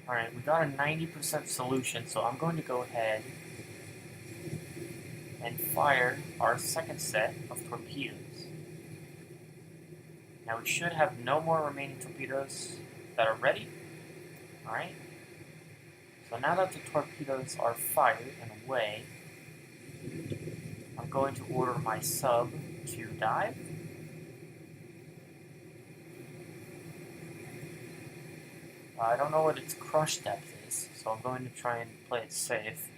Alright, we got a 90% solution, so I'm going to go ahead and fire our second set of torpedoes. Now we should have no more remaining torpedoes that are ready. Alright. So now that the torpedoes are fired and away, I'm going to order my sub to dive. I don't know what its crush depth is, so I'm going to try and play it safe.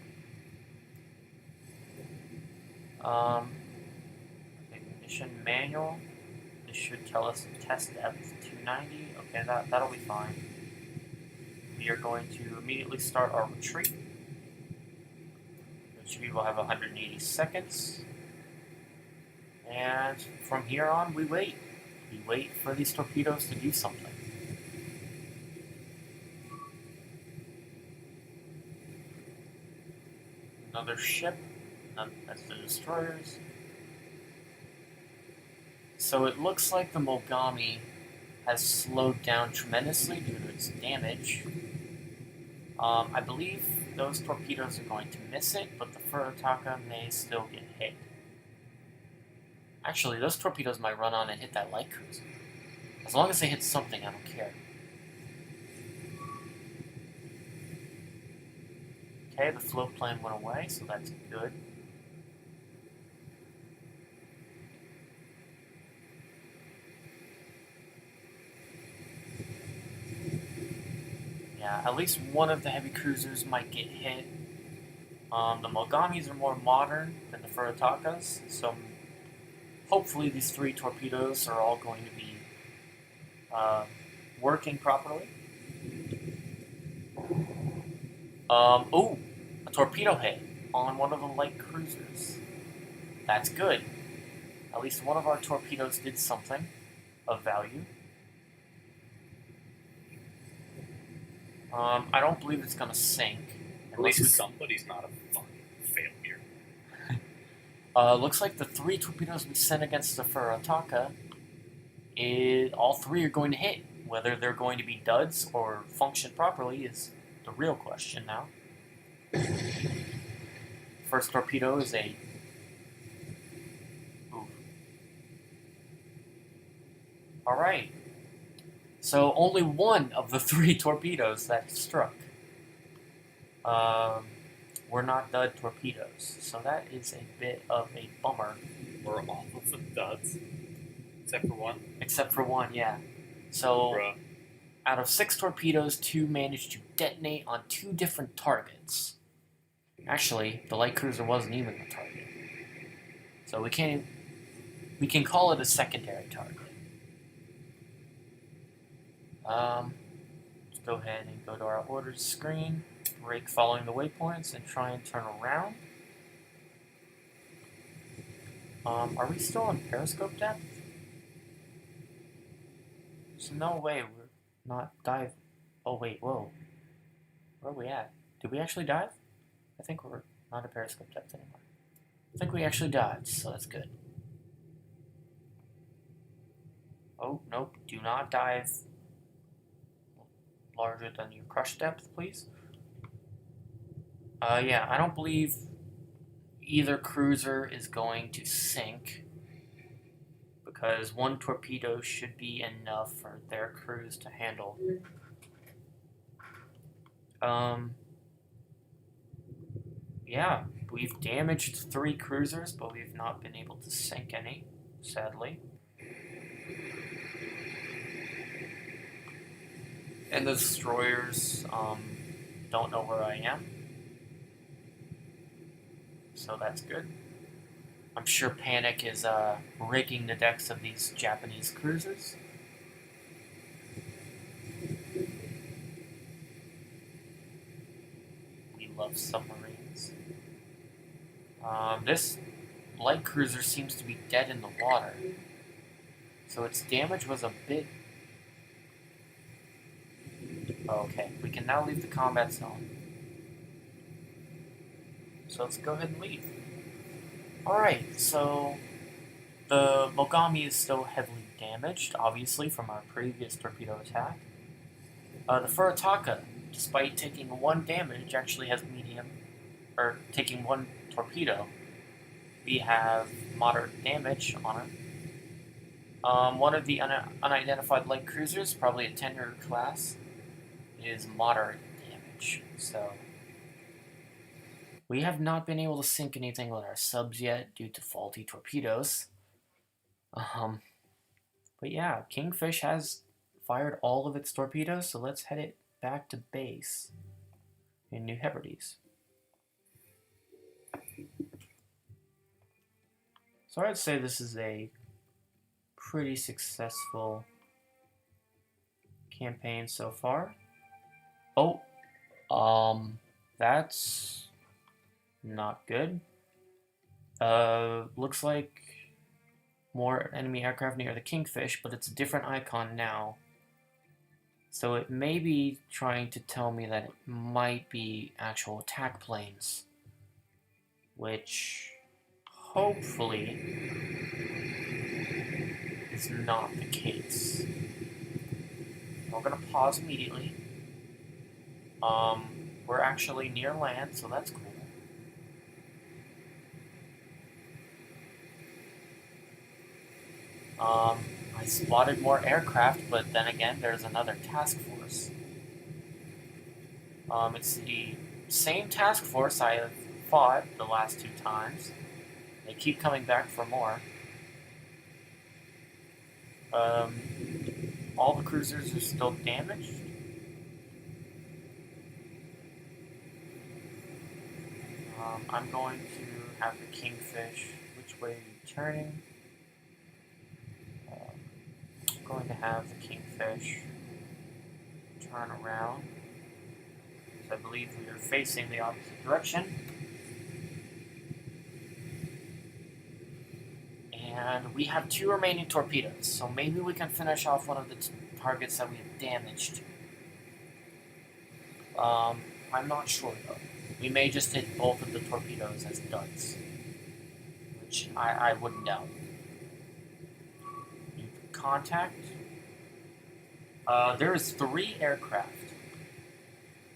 Ignition manual. This should tell us test depth 290. Okay, that'll be fine. We are going to immediately start our retreat, which we will have 180 seconds. And from here on, we wait. We wait for these torpedoes to do something. Another ship, that's the destroyers. So it looks like the Mogami has slowed down tremendously due to its damage. I believe those torpedoes are going to miss it, but the Furitaka may still get hit. Actually, those torpedoes might run on and hit that light cruiser. As long as they hit something, I don't care. Okay, the float plane went away, so that's good. yeah, at least one of the heavy cruisers might get hit. The Mogamis are more modern than the Furutakas, so hopefully these 3 torpedoes are all going to be working properly. Oh, a torpedo hit on one of the light cruisers. That's good. At least one of our torpedoes did something of value. I don't believe it's gonna sink. At least somebody's not a fucking failure. Looks like the 3 torpedoes we sent against the Furutaka, all 3 are going to hit. Whether they're going to be duds or function properly is the real question now. First torpedo is a... Ooh. Alright. So only one of the 3 torpedoes that struck were not dud torpedoes. So that is a bit of a bummer. Were all of them duds? Except for one? Except for one, yeah. So, Bruh. out of 6 torpedoes, 2 managed to detonate on 2 different targets. Actually, the light cruiser wasn't even the target. So we can call it a secondary target. Let's go ahead and go to our orders screen, brake following the waypoints, and try and turn around. Are we still on periscope depth? So no way we're not dive. Oh wait, whoa. Where are we at? Did we actually dive? I think we're not at periscope depth anymore. I think we actually dived, so that's good. Oh, nope. Do not dive larger than your crush depth, please. Yeah, I don't believe either cruiser is going to sink, because 1 torpedo should be enough for their crews to handle. Yeah, we've damaged 3 cruisers, but we've not been able to sink any, sadly. And the destroyers don't know where I am, so that's good. I'm sure Panic is raking the decks of these Japanese cruisers. We love submarines. This light cruiser seems to be dead in the water, so its damage was a bit... Okay, we can now leave the combat zone. So let's go ahead and leave. Alright, so the Mogami is still heavily damaged, obviously, from our previous torpedo attack. The Furutaka, despite taking 1 damage, actually has medium, or taking 1 torpedo. We have moderate damage on it. One of the unidentified light cruisers, probably a tender class, is moderate damage, so... We have not been able to sink anything with our subs yet due to faulty torpedoes. But yeah, Kingfish has fired all of its torpedoes, so let's head it back to base in New Hebrides. So I'd say this is a pretty successful campaign so far. Oh, that's not good. Looks like more enemy aircraft near the Kingfish, but it's a different icon now. So it may be trying to tell me that it might be actual attack planes, which hopefully is not the case. We're gonna pause immediately. We're actually near land, so that's cool. I spotted more aircraft, but then again, there's another task force. It's the same task force I have fought the last 2 times. They keep coming back for more. All the cruisers are still damaged. I'm going to have the kingfish. Which way are you turning? I'm going to have the kingfish turn around. So I believe we are facing the opposite direction. And we have 2 remaining torpedoes, so maybe we can finish off one of the targets that we have damaged. I'm not sure though. We may just hit both of the torpedoes as duds, which I wouldn't doubt. You can contact. There's 3 aircraft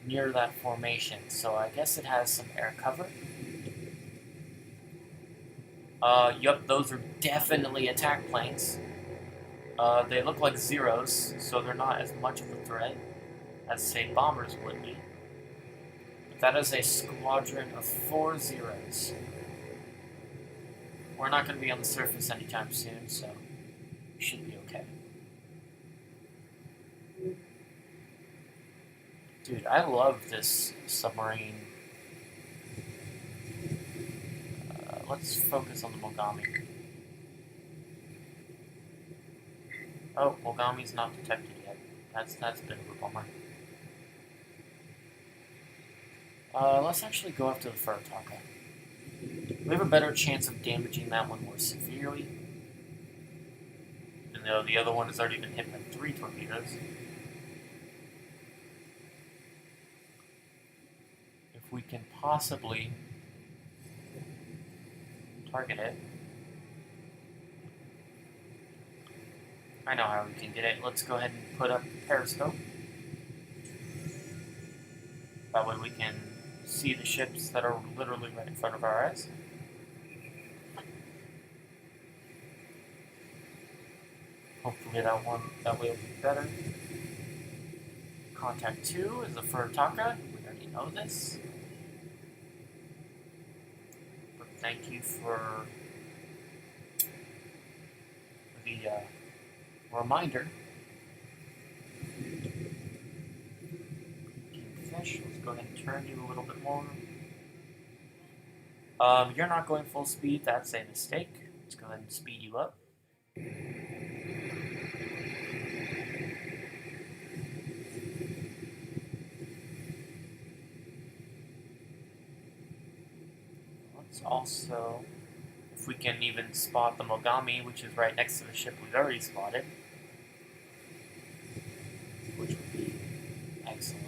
near that formation, so I guess it has some air cover. Yup, those are definitely attack planes. They look like zeros, so they're not as much of a threat as, say, bombers would be. But that is a squadron of 4 zeros. We're not going to be on the surface anytime soon, so we should be okay. Dude, I love this submarine. Let's focus on the Mogami. Oh, Mogami's not detected yet. That's a bit of a bummer. Let's actually go after the Furutaka. We have a better chance of damaging that one more severely. Even though the other one has already been hit by 3 torpedoes. If we can possibly target it. I know how we can get it. Let's go ahead and put up the periscope. That way we can see the ships that are literally right in front of our eyes. Hopefully that way will be better. Contact 2 is the Furutaka. We already know this. But thank you for the reminder. Kingfish, let's go ahead and turn you a little bit more. You're not going full speed, that's a mistake. Let's go ahead and speed you up. Let's also, if we can even spot the Mogami, which is right next to the ship we've already spotted, which would be excellent.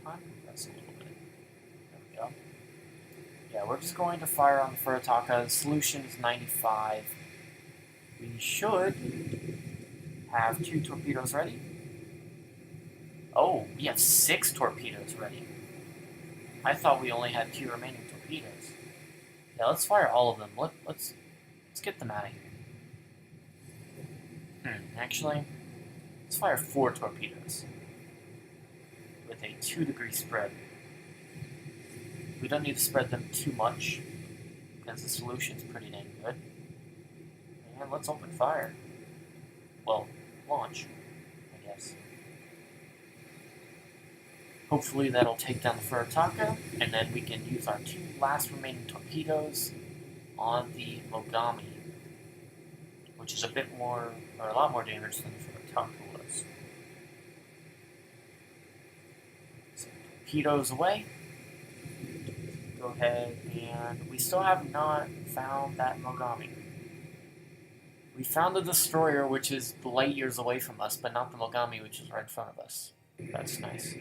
Time compress a little bit. There we go. Yeah, we're just going to fire on the Furutaka. The solution is 95. We should have 2 torpedoes ready. Oh, we have 6 torpedoes ready. I thought we only had 2 remaining torpedoes. Yeah, let's fire all of them. Let's get them out of here. Actually, let's fire 4 torpedoes with a 2-degree spread. We don't need to spread them too much because the solution's pretty dang good. And let's open fire. Well, launch, I guess. Hopefully that'll take down the Furutaka, and then we can use our 2 last remaining torpedoes on the Mogami, which is a lot more dangerous than the Furutaka was. So torpedoes away. Go ahead, and we still have not found that Mogami. We found the destroyer, which is light years away from us, but not the Mogami, which is right in front of us. That's nice.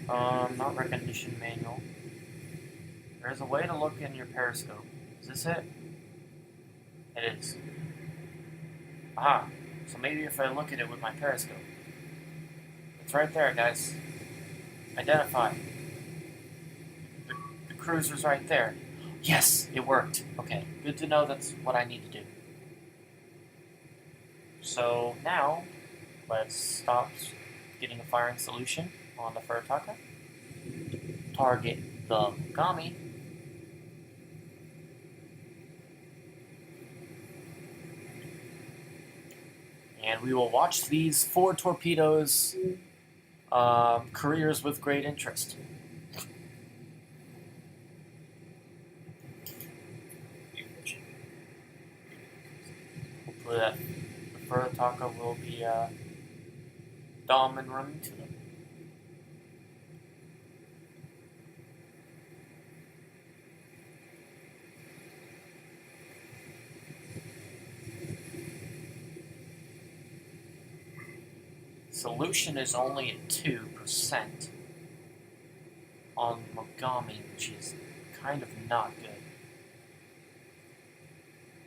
Not recognition manual. There's a way to look in your periscope. Is this it? It is. Aha. So maybe if I look at it with my periscope. It's right there, guys. Identify. The cruiser's right there. Yes, it worked. Okay, good to know that's what I need to do. So now, let's stop getting a firing solution on the Furutaka. Target the Mogami. And we will watch these 4 torpedoes' careers with great interest. Hopefully that the Furutaka will be dumb and run into them. Solution is only at 2% on Mogami, which is kind of not good.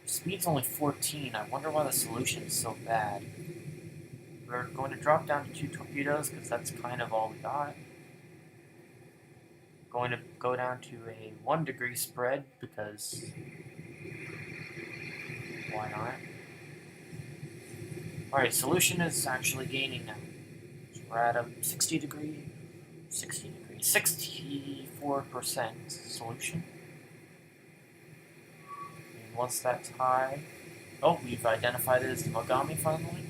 Speed's only 14. I wonder why the solution is so bad. We're going to drop down to 2 torpedoes because that's kind of all we got. Going to go down to a 1 degree spread because why not? Alright, solution is actually gaining now. So we're at a 64% solution. And once that's high, oh, we've identified it as the Mogami finally.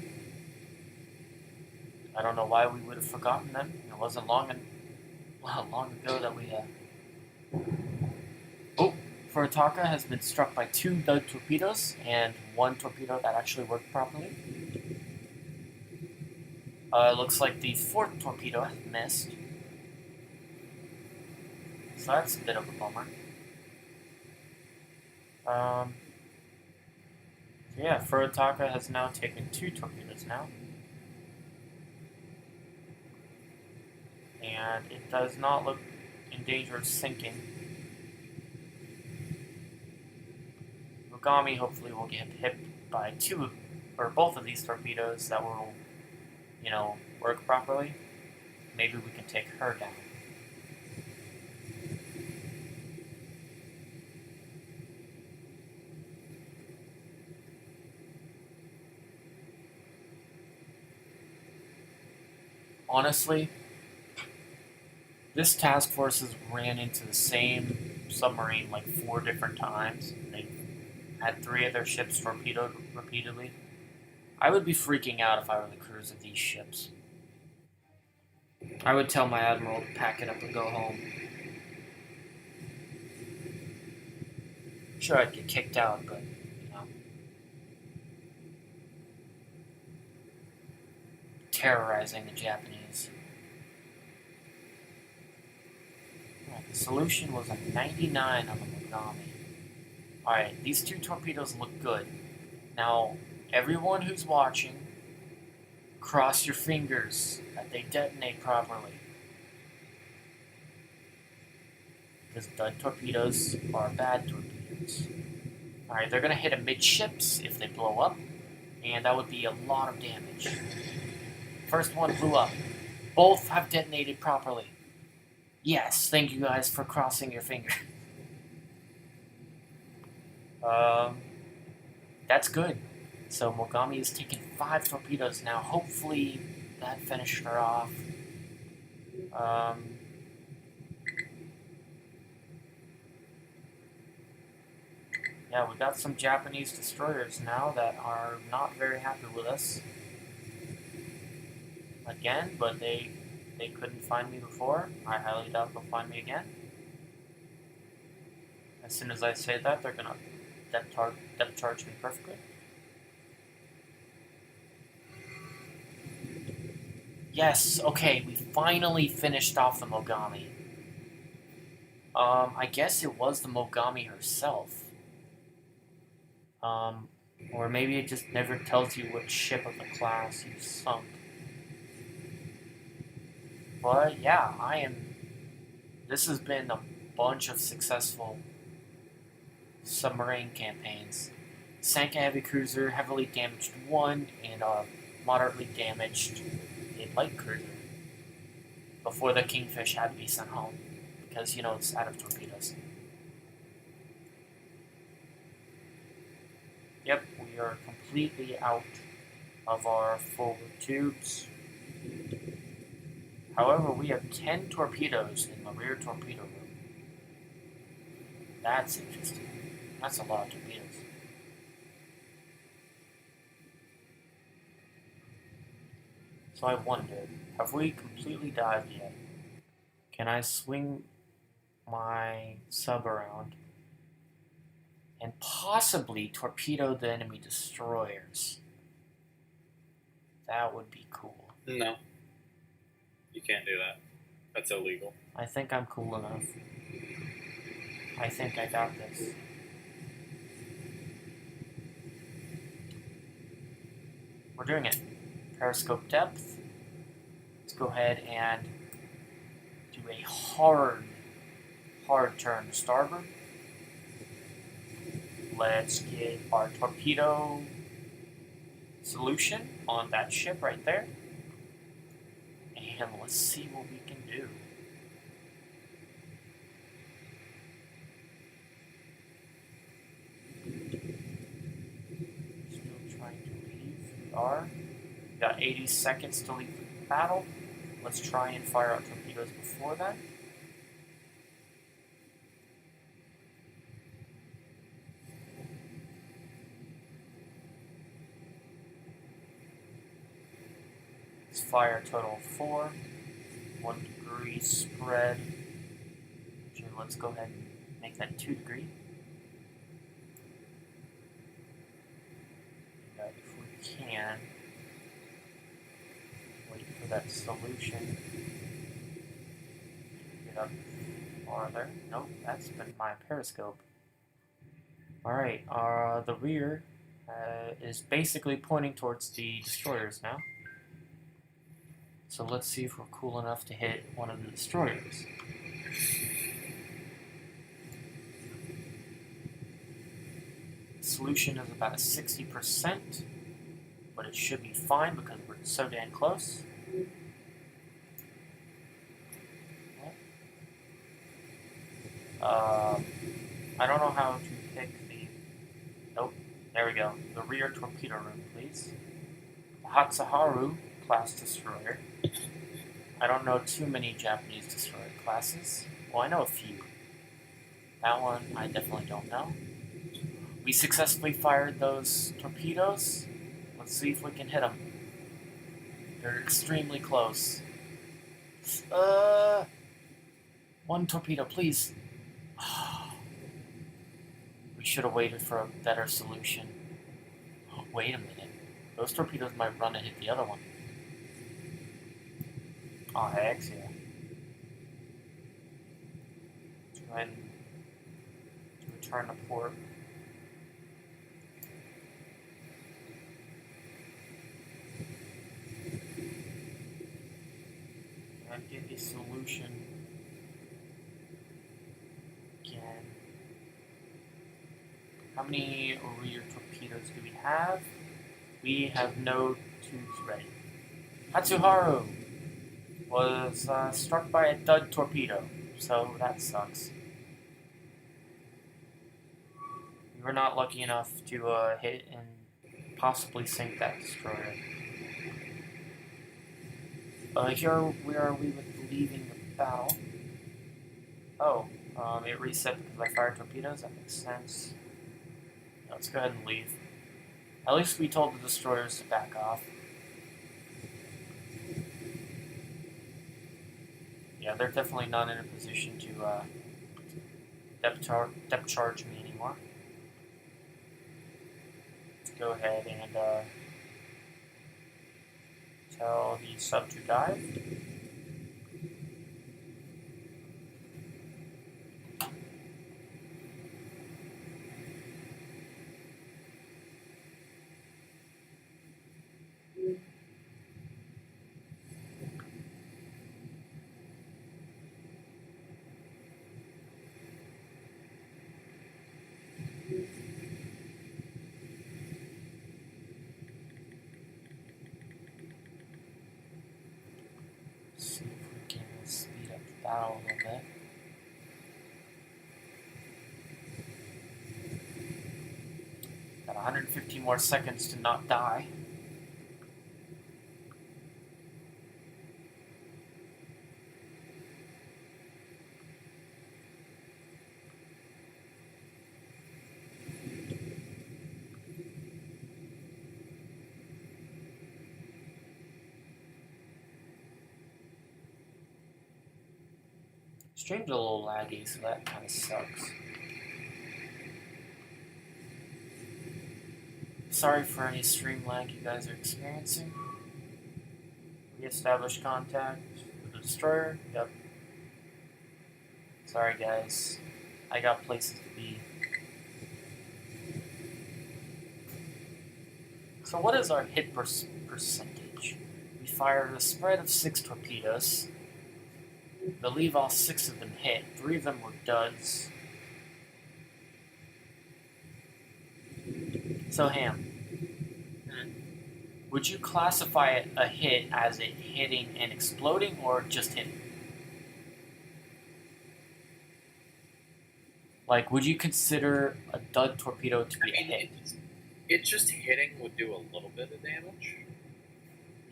I don't know why we would have forgotten them. It wasn't long ago that we Oh, Furutaka has been struck by 2 dud torpedoes and 1 torpedo that actually worked properly. Looks like the 4th torpedo has missed. So that's a bit of a bummer. Yeah, Furutaka has now taken 2 torpedoes now. And it does not look in danger of sinking. Mogami hopefully will get hit by 2 or both of these torpedoes that will, work properly. Maybe we can take her down. Honestly, this task force has ran into the same submarine like 4 different times. They've had 3 of their ships torpedoed repeatedly. I would be freaking out if I were the crews of these ships. I would tell my admiral to pack it up and go home. Sure, I'd get kicked out, but, terrorizing the Japanese. Right, the solution was a 99 on the Mogami. Alright, these 2 torpedoes look good. Now, everyone who's watching, cross your fingers that they detonate properly. Because dud torpedoes are bad torpedoes. Alright, they're going to hit amidships if they blow up, and that would be a lot of damage. First one blew up. Both have detonated properly. Yes, thank you guys for crossing your fingers. That's good. So Mogami has taken 5 torpedoes now. Hopefully that finished her off. Yeah, we got some Japanese destroyers now that are not very happy with us. Again, but they couldn't find me before. I highly doubt they'll find me again. As soon as I say that, they're gonna depth charge me perfectly. Yes, okay, we finally finished off the Mogami. I guess it was the Mogami herself. Or maybe it just never tells you what ship of the class you sunk. But yeah, this has been a bunch of successful submarine campaigns. Sank a heavy cruiser, heavily damaged 1, and moderately damaged a light cruiser before the Kingfish had to be sent home because, it's out of torpedoes. Yep, we are completely out of our forward tubes. However, we have 10 torpedoes in the rear torpedo room. That's interesting. That's a lot of torpedoes. So I wondered, have we completely dived yet? Can I swing my sub around and possibly torpedo the enemy destroyers? That would be cool. No. You can't do that. That's illegal. I think I'm cool enough. I think I got this. We're doing it. Periscope depth. Let's go ahead and do a hard turn to starboard. Let's get our torpedo solution on that ship right there. And let's see what we can do. Still trying to leave. We are. We got 80 seconds to leave the battle. Let's try and fire out torpedoes before that. Let's fire a total of 4. 1 degree spread. Actually, let's go ahead and make that 2 degree. And, if we can, wait for that solution. Get up farther. Nope, that's been my periscope. Alright, the rear is basically pointing towards the destroyers now. So let's see if we're cool enough to hit one of the destroyers. Solution is about a 60%, but it should be fine because we're so damn close. I don't know how to pick the... Nope, there we go. The rear torpedo room, please. Hatsuharu class destroyer. I don't know too many Japanese destroyer classes. Well, I know a few. That one I definitely don't know. We successfully fired those torpedoes. Let's see if we can hit them. They're extremely close. One torpedo, please. We should have waited for a better solution. Oh, wait a minute. Those torpedoes might run and hit the other one. Oh, heck yeah. Try and return to port. And get a solution again. How many rear torpedoes do we have? We have no tubes ready. Hatsuharu was struck by a dud torpedo, so that sucks. We were not lucky enough to hit and possibly sink that destroyer. Here, where are we with leaving the battle? Oh, it reset because I fired torpedoes? That makes sense. Let's go ahead and leave. At least we told the destroyers to back off. Yeah, they're definitely not in a position to depth charge me anymore. Let's go ahead and tell the sub to dive. See if we can speed up the battle a little bit. Got 115 more seconds to not die. Stream's a little laggy, so that kind of sucks. Sorry for any stream lag you guys are experiencing. Reestablish contact with the destroyer. Yep. Sorry guys, I got places to be. So what is our hit percentage? We fired a spread of 6 torpedoes. I believe all 6 of them hit. 3 of them were duds. So Ham, would you classify a hit as it hitting and exploding, or just hitting? Like, would you consider a dud torpedo to be a hit? It just hitting would do a little bit of damage,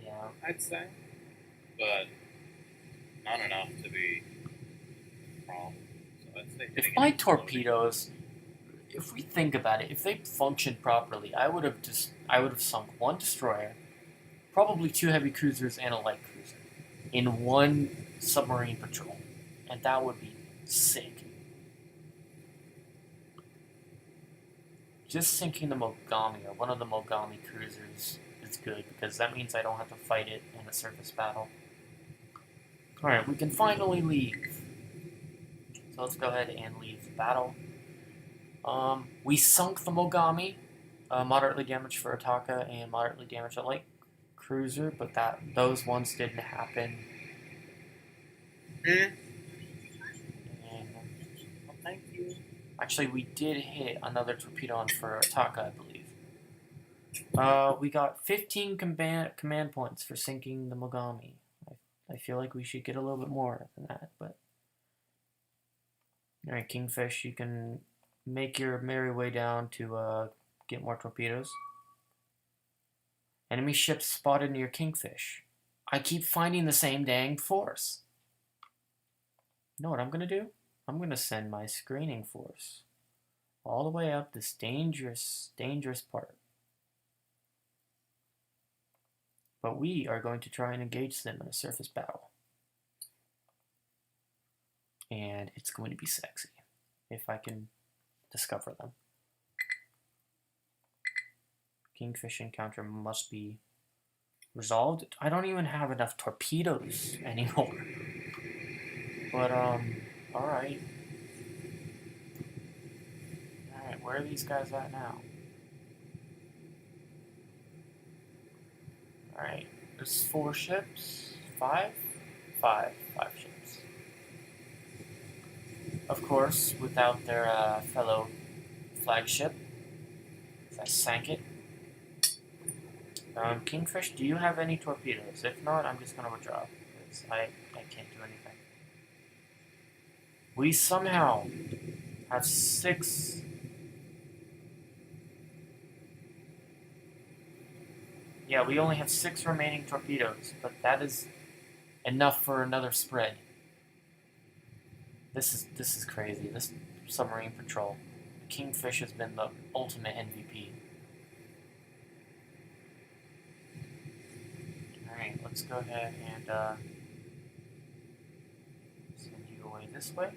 Yeah. I'd say, but not enough to be a problem. So I'd say If hitting my and exploding. torpedoes, if we think about it, if they functioned properly, I would have sunk 1 destroyer, probably 2 heavy cruisers and a light cruiser, in 1 submarine patrol, and that would be sick. Just sinking the Mogami or one of the Mogami cruisers is good, because that means I don't have to fight it in a surface battle. Alright, we can finally leave. So let's go ahead and leave the battle. We sunk the Mogami, moderately damaged for Ataka and moderately damaged a light cruiser, but those ones didn't happen. And, Well, thank you. actually, we did hit another torpedo on for Ataka, I believe. We got 15 command points for sinking the Mogami. I feel like we should get a little bit more than that, but... Alright, Kingfish, you can make your merry way down to get more torpedoes. Enemy ships spotted near Kingfish. I keep finding the same dang force. You know what I'm going to do? I'm going to send my screening force all the way up this dangerous part. But we are going to try and engage them in a surface battle. And it's going to be sexy, if I can discover them. Kingfish encounter must be resolved. I don't even have enough torpedoes anymore. But, alright. Alright, where are these guys at now? Alright, there's 4 ships. 5 ships. Of course, without their fellow flagship. I sank it. Kingfish, do you have any torpedoes? If not, I'm just going to withdraw, because I can't do anything. We somehow have 6... Yeah, we only have 6 remaining torpedoes, but that is enough for another spread. This is crazy. This submarine patrol. Kingfish has been the ultimate MVP. Alright, let's go ahead and send you away this way.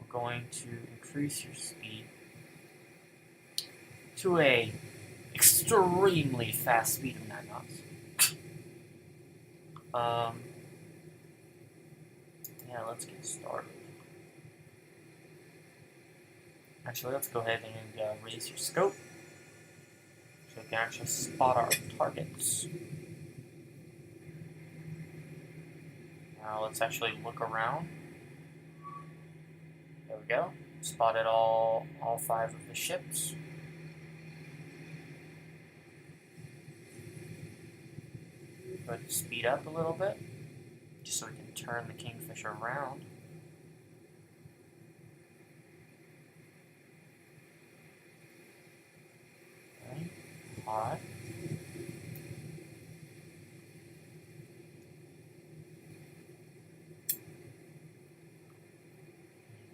We're going to increase your speed to a extremely fast speed of 9 knots. Yeah, let's get started. Actually, let's go ahead and raise your scope so we can actually spot our targets. Now let's actually look around. There we go. Spotted all 5 of the ships. Go ahead and speed up a little bit, just so we can turn the Kingfish around. Okay, hot.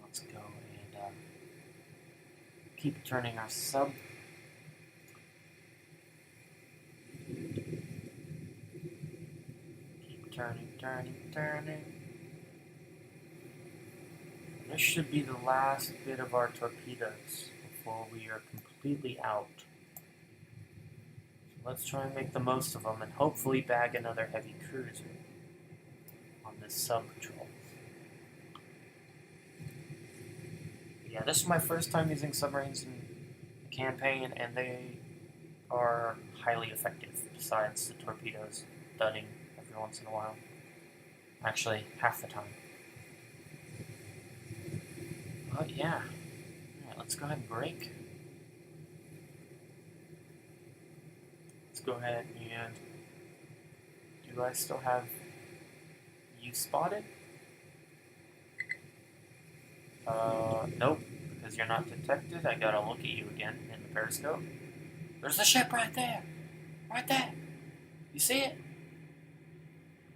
Let's go and keep turning our sub. Keep turning. this should be the last bit of our torpedoes before we are completely out. So let's try and make the most of them and hopefully bag another heavy cruiser on this sub-patrol. Yeah, this is my first time using submarines in the campaign, and they are highly effective, besides the torpedoes thudding every once in a while. Actually, half the time. But yeah. Alright, let's go ahead and break. Let's go ahead and... Do I still have you spotted? Nope, because you're not detected. I gotta look at you again in the periscope. There's a ship right there! Right there! You see it?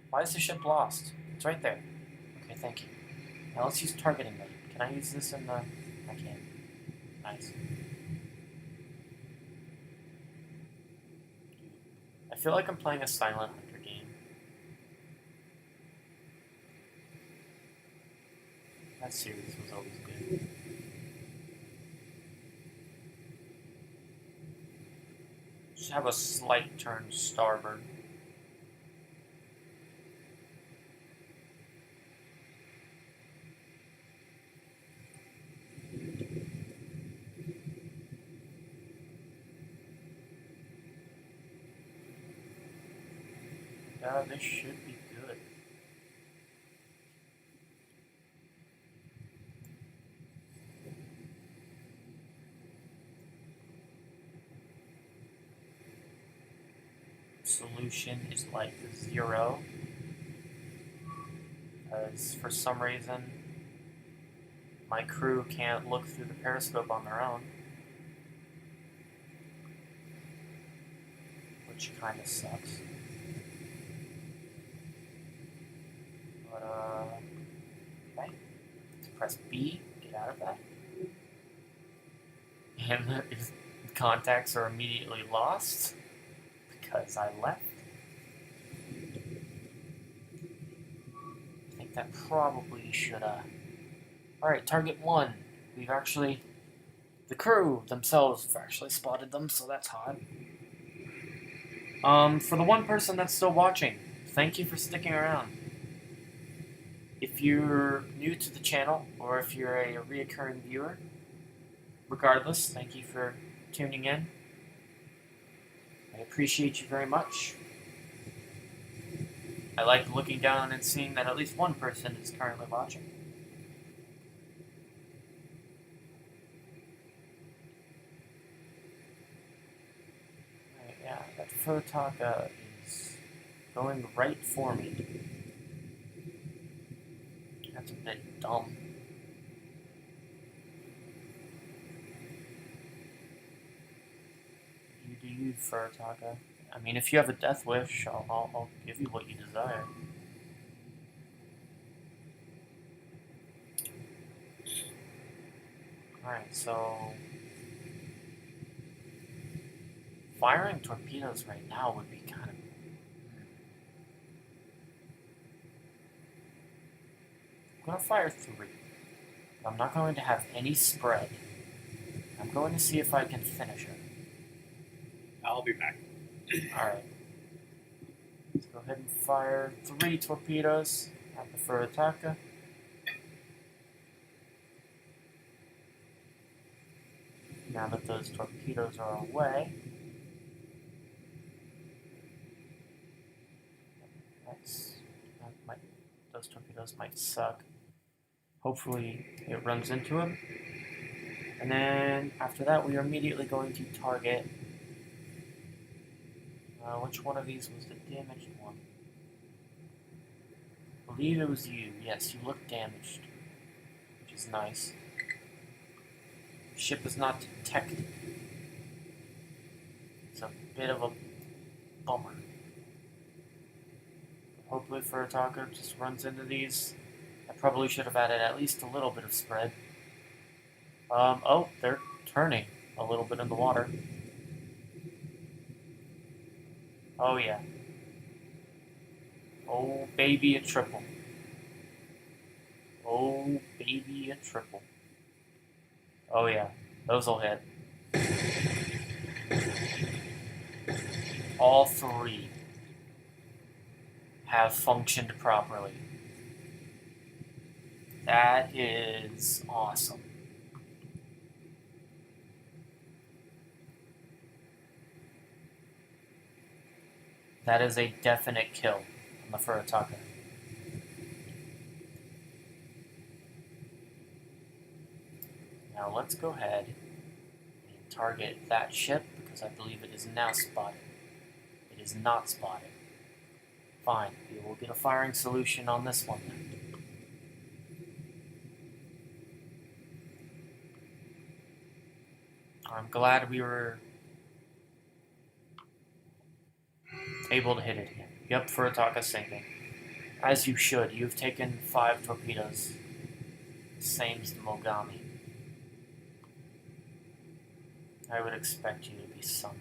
Why is the ship lost? It's right there. Okay, thank you. Now let's use targeting mode. Can I use this in the... I can. Nice. I feel like I'm playing a Silent Hunter game. That series was always good. Just have a slight turn starboard. Yeah, this should be good. Solution is like 0, because for some reason my crew can't look through the periscope on their own, which kind of sucks. But okay, let's press B, get out of that, and the contacts are immediately lost because I left. I think that probably should, Alright, target 1. We've actually... The crew themselves have actually spotted them, so that's hot. For the one person that's still watching, thank you for sticking around. If you're new to the channel, or if you're a reoccurring viewer, regardless, thank you for tuning in. I appreciate you very much. I like looking down and seeing that at least one person is currently watching. Right, yeah, that Furutaka is going right for me. That's a bit dumb. You do you, Furutaka. I mean, if you have a death wish, I'll give you what you desire. Alright, so... Firing torpedoes right now would be kind of... I'm going to fire 3. I'm not going to have any spread. I'm going to see if I can finish it. I'll be back. Alright. Let's go ahead and fire 3 torpedoes at the Furutaka. Now that those torpedoes are away, those torpedoes might suck. Hopefully it runs into them. And then after that, we are immediately going to target. Which one of these was the damaged one? I believe it was you. Yes, you look damaged, which is nice. Ship is not detected. It's a bit of a bummer. Hopefully Furutaka just runs into these. I probably should have added at least a little bit of spread. Oh, they're turning a little bit in the water. Oh yeah. Oh baby, a triple. Oh, baby, a triple. Oh, yeah. Those will hit. All three have functioned properly. That is awesome. That is a definite kill on the Furutaka. Now let's go ahead and target that ship because I believe it is now spotted. It is not spotted. Fine, we will get a firing solution on this one then. I'm glad we were able to hit it again. Yep, Furutaka sinking. As you should. You've taken 5 torpedoes. Same as the Mogami. I would expect you to be sunk.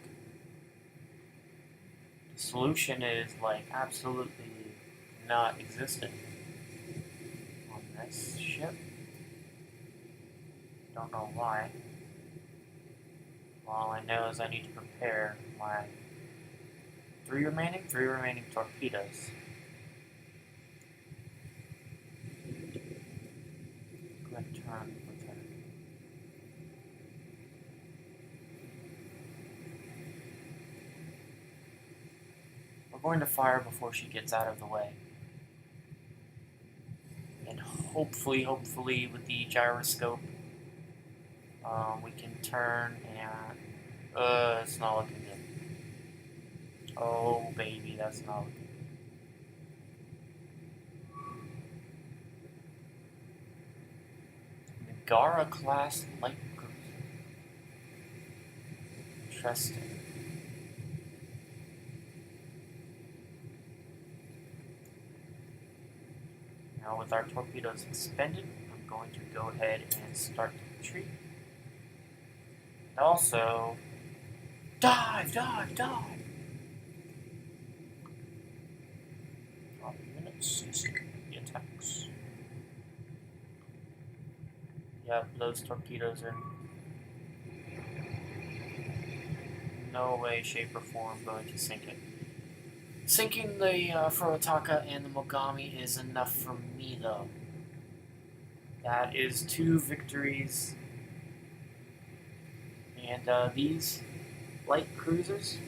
The solution is, like, absolutely not existent on this ship. Don't know why. All I know is I need to prepare my 3 remaining torpedoes. Go ahead and turn with her. We're going to fire before she gets out of the way. And hopefully with the gyroscope, we can turn and... it's not looking good. Oh, baby, that's not looking good. Nagara class light cruiser. Interesting. Now with our torpedoes expended, I'm going to go ahead and start the retreat. And also, dive! Drop units, the attacks. Yep, those torpedoes are no way, shape, or form going to sink it. Sinking the Furutaka and the Mogami is enough for me, though. That is 2 victories. And these light cruisers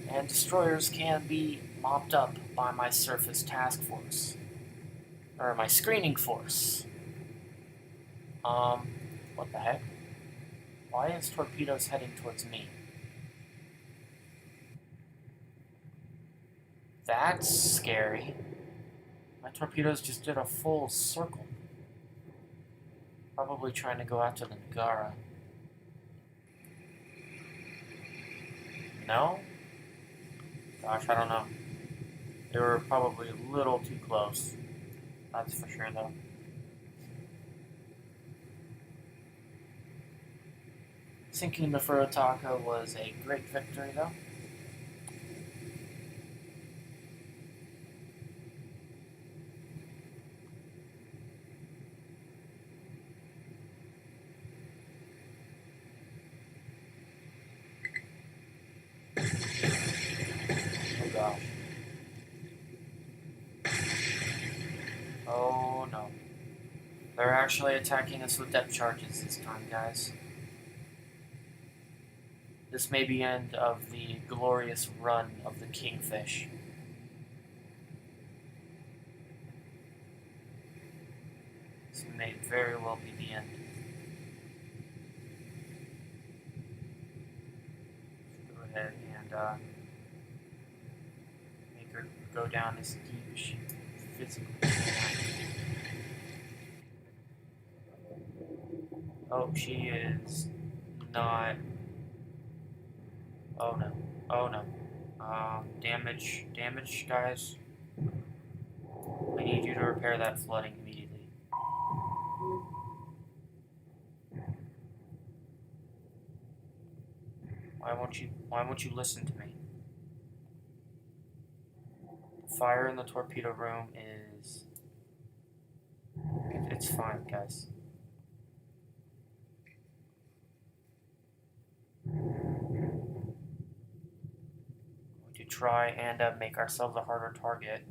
and destroyers can be mopped up by my surface task force. Or my screening force. What the heck? Why is torpedoes heading towards me? That's scary. My torpedoes just did a full circle. Probably trying to go after the Nagara. No? Gosh, I don't know. They were probably a little too close. That's for sure, though. Sinking the Furutaka was a great victory, though. Oh gosh. Oh no. They're actually attacking us with depth charges this time, guys. This may be the end of the glorious run of the Kingfish. This may very well be the end. Let's go ahead and make her go down as deep as she physically can. Oh, she is not... Oh no. Oh no. Damage, guys. I need you to repair that flooding immediately. Why won't you listen to me? Fire in the torpedo room is... It's fine, guys. Going to try and make ourselves a harder target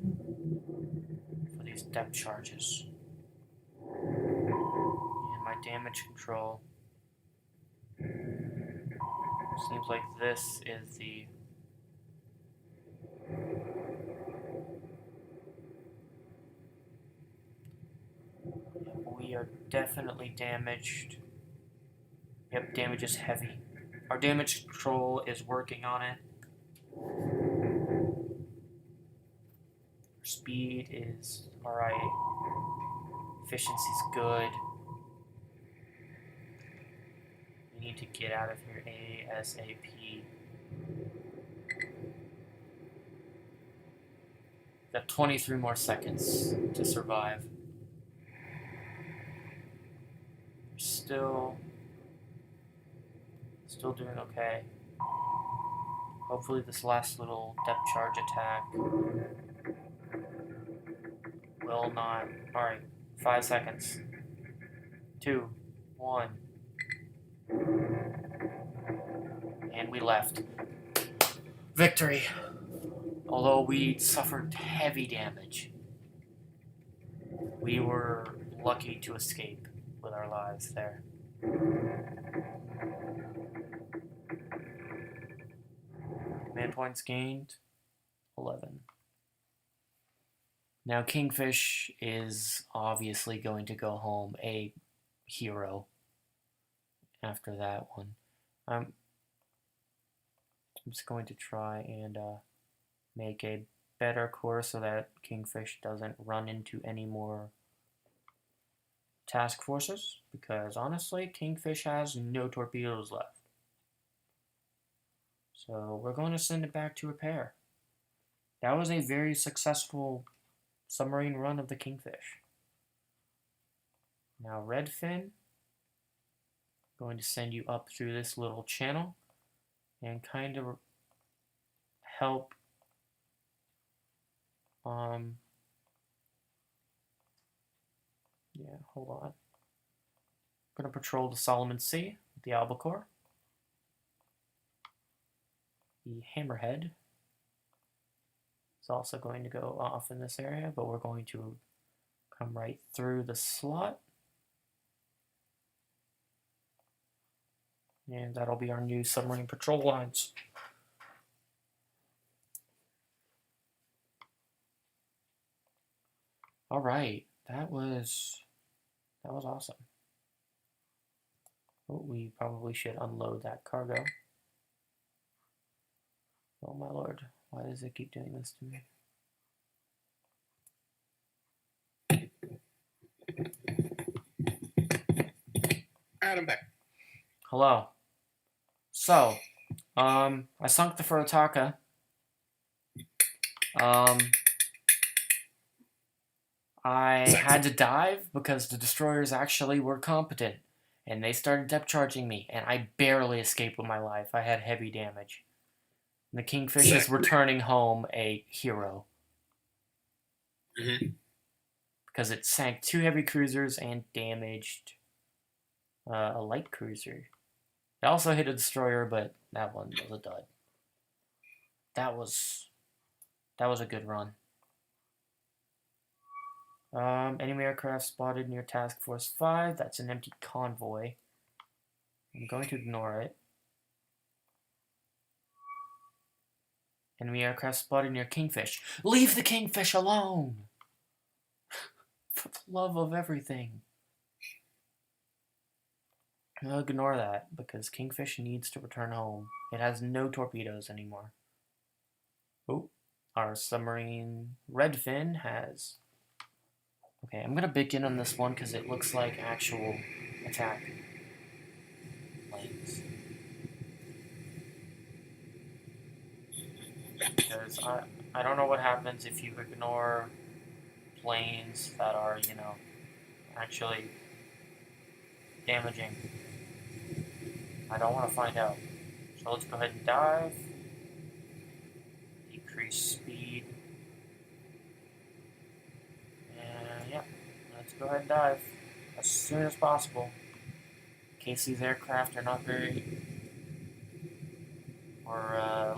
for these depth charges. And my damage control seems like this is the we are definitely damaged. Yep, damage is heavy. Our damage control is working on it. Speed is alright. Efficiency's good. We need to get out of here ASAP. Got 23 more seconds to survive. Still doing okay. Hopefully this last little depth charge attack will not... Alright, 5 seconds. 2, 1. And we left. Victory! Although we suffered heavy damage, we were lucky to escape with our lives there. Command points gained, 11. Now Kingfish is obviously going to go home a hero after that one. I'm just going to try and make a better course so that Kingfish doesn't run into any more task forces, because honestly, Kingfish has no torpedoes left. So we're going to send it back to repair. That was a very successful submarine run of the Kingfish. Now Redfin, going to send you up through this little channel and kind of help yeah, hold on. I'm going to patrol the Solomon Sea with the Albacore. The Hammerhead is also going to go off in this area, but we're going to come right through the slot. And that'll be our new submarine patrol lines. All right, that was awesome. Oh, we probably should unload that cargo. Oh my lord, why does it keep doing this to me? I'm back. Hello. So, I sunk the Furutaka. I had to dive because the destroyers actually were competent, and they started depth charging me, and I barely escaped with my life. I had heavy damage. And the Kingfish is returning home a hero. Because it sank 2 heavy cruisers and damaged a light cruiser. It also hit a destroyer, but that one was a dud. That was a good run. Enemy aircraft spotted near Task Force 5. That's an empty convoy. I'm going to ignore it. Enemy aircraft spotted near Kingfish. Leave the Kingfish alone! For the love of everything. I'll ignore that, because Kingfish needs to return home. It has no torpedoes anymore. Oh, our submarine Redfin has... Okay, I'm going to begin on this one because it looks like actual attack planes. Because I don't know what happens if you ignore planes that are, you know, actually damaging. I don't want to find out. So let's go ahead and dive. Decrease speed. And yeah, let's go ahead and dive. as soon as possible. In case these aircraft are not very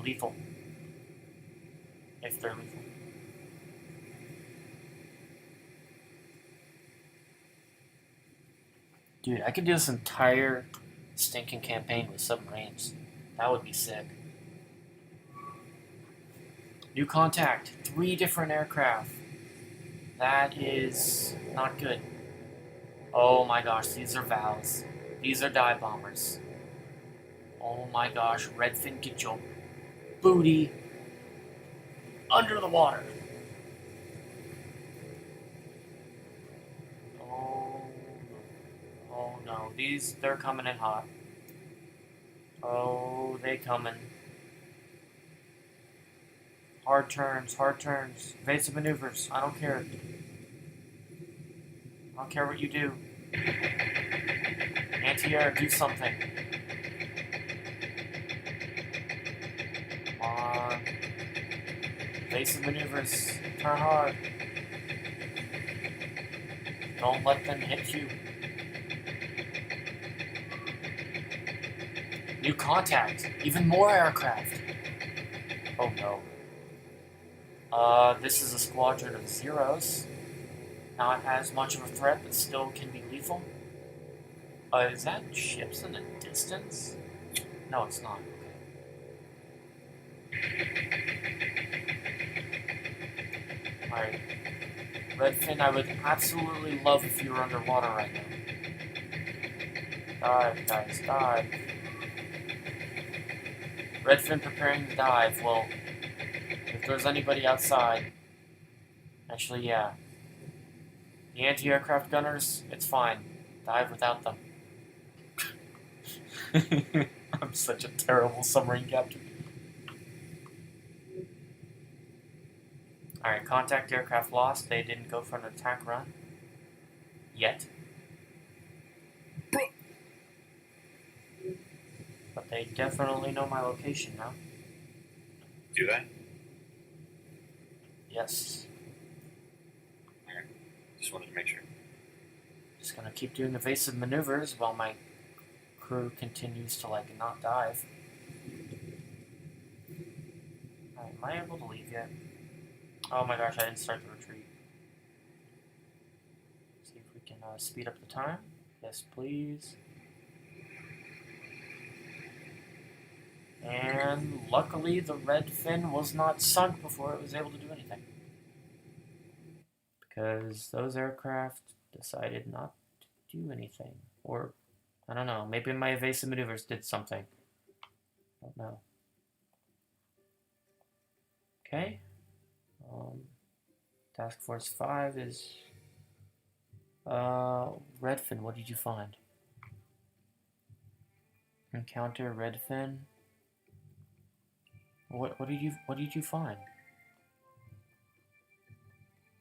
lethal. If they're lethal. Dude, I could do this entire stinking campaign with submarines. That would be sick. New contact. 3 different aircraft. That is not good. Oh my gosh, these are Vals. These are dive bombers. Oh my gosh, Redfin, get your booty under the water. Oh no, they're coming in hot. Oh, they coming. Hard turns, evasive maneuvers, I don't care. I don't care what you do. Anti-air, do something. Come on. Evasive maneuvers, turn hard. Don't let them hit you. New contact, even more aircraft. Oh no. This is a squadron of zeros. Not as much of a threat, but still can be lethal. Is that ships in the distance? No, it's not. Alright. Redfin, I would absolutely love if you were underwater right now. Dive, guys, dive. Redfin preparing to dive. Well, if there's anybody outside... Actually, yeah. The anti-aircraft gunners, it's fine. Dive without them. I'm such a terrible submarine captain. Alright, contact aircraft lost. They didn't go for an attack run. Yet. But they definitely know my location now. Do they? Yes. Alright. Just wanted to make sure. Just gonna keep doing evasive maneuvers while my crew continues to, like, not dive. Alright, am I able to leave yet? Oh my gosh, I didn't start the retreat. See if we can speed up the time. Yes, please. And luckily the red fin was not sunk before it was able to do anything. Because those aircraft decided not to do anything. Or, I don't know, maybe my evasive maneuvers did something. I don't know. Okay. Task Force 5 is... Redfin, what did you find? Encounter Redfin. What did you find?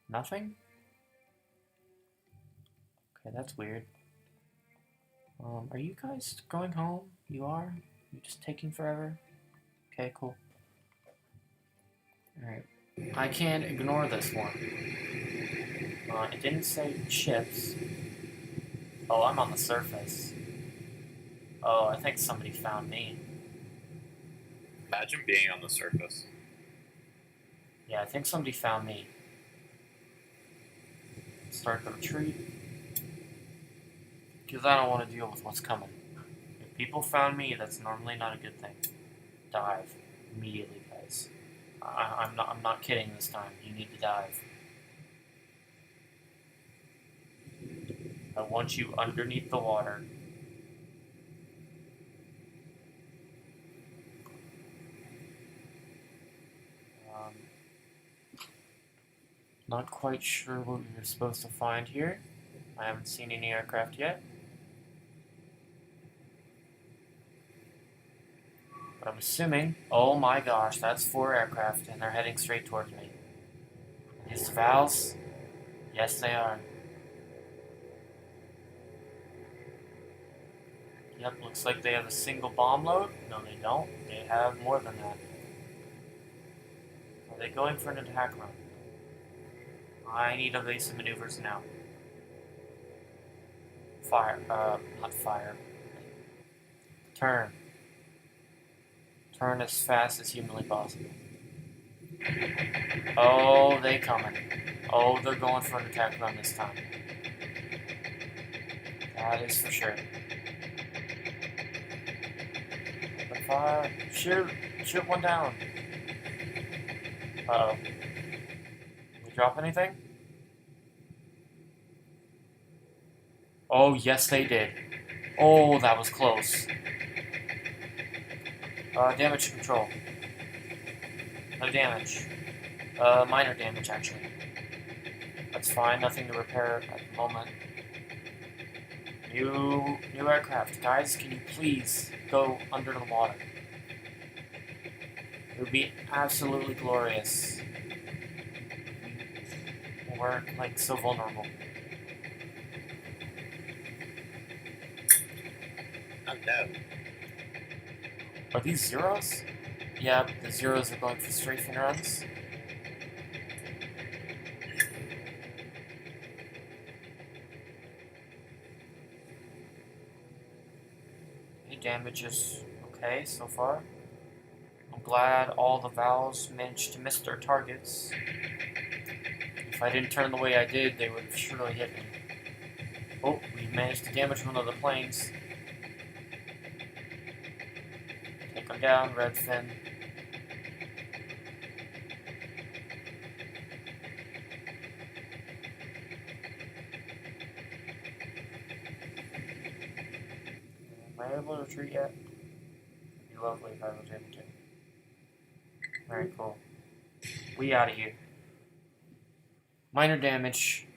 Nothing? Okay, that's weird. Are you guys going home? You are? You're just taking forever? Okay, cool. Alright. I can't ignore this one. It didn't say ships. Oh, I'm on the surface. Oh, I think somebody found me. Imagine being on the surface. Yeah, I think somebody found me. Start the retreat. Because I don't want to deal with what's coming. If people found me, that's normally not a good thing. Dive. Immediately, guys. I'm not kidding this time. You need to dive. I want you underneath the water. Not quite sure what we were supposed to find here. I haven't seen any aircraft yet. But I'm assuming, oh my gosh, that's 4 aircraft and they're heading straight towards me. Are these Vals? Yes, they are. Yep, looks like they have a single bomb load. No, they don't. They have more than that. Are they going for an attack run? I need evasive maneuvers now. fire. Not fire. Turn. Turn as fast as humanly possible. Oh, they coming. Oh, they're going for an attack run this time. That is for sure. Open fire. Shoot. Shoot one down. Uh-oh. Did we drop anything? Oh, yes, they did. Oh, that was close. Damage control. No damage. Minor damage, actually. That's fine, nothing to repair at the moment. New aircraft. Guys, can you please go under the water? It would be absolutely glorious. We're, like, so vulnerable. I'm dead. Are these zeros? Yeah, the zeros are going for strafing runs. Any damage is okay so far. I'm glad all the Vals managed to miss their targets. If I didn't turn the way I did, they would have surely hit me. Oh, we managed to damage one of the planes. Take them down, Redfin. Am I able to retreat yet? It'd be lovely if I was able to. Alright, cool. We out of here. Minor damage.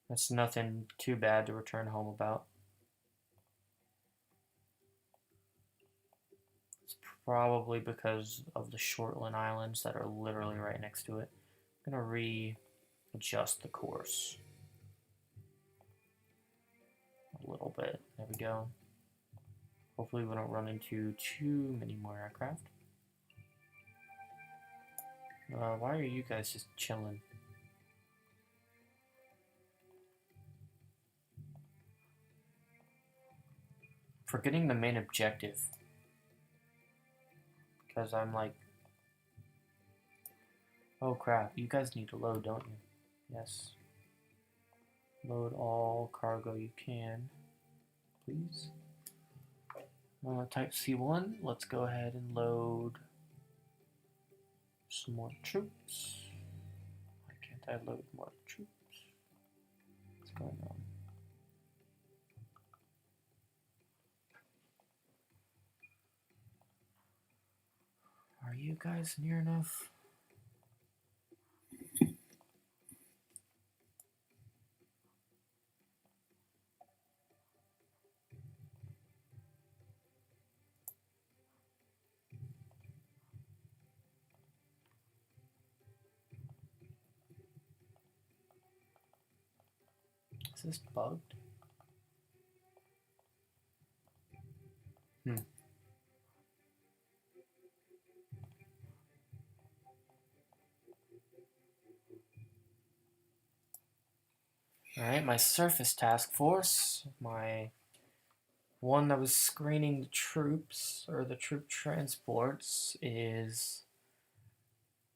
That's nothing too bad to return home about. It's probably because of the Shortland Islands that are literally right next to it. I'm gonna readjust the course a little bit. There we go. Hopefully we don't run into too many more aircraft. Why are you guys just chilling? Forgetting the main objective. Because I'm like... Oh crap, you guys need to load, don't you? Yes. Load all cargo you can, please. Type C1, let's go ahead and load some more troops. Why can't I load more troops? What's going on? Are you guys near enough? Is this bugged? Alright, my surface task force, my one that was screening the troops, or the troop transports, is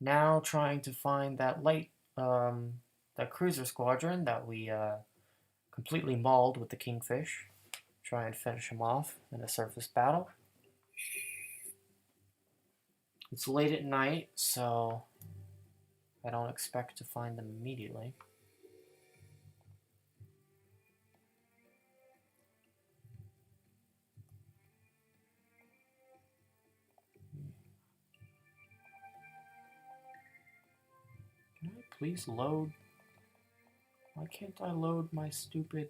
now trying to find that that cruiser squadron that we completely mauled with the Kingfish. Try and finish him off in a surface battle. It's late at night, so I don't expect to find them immediately. Can I please load? Why can't I load my stupid...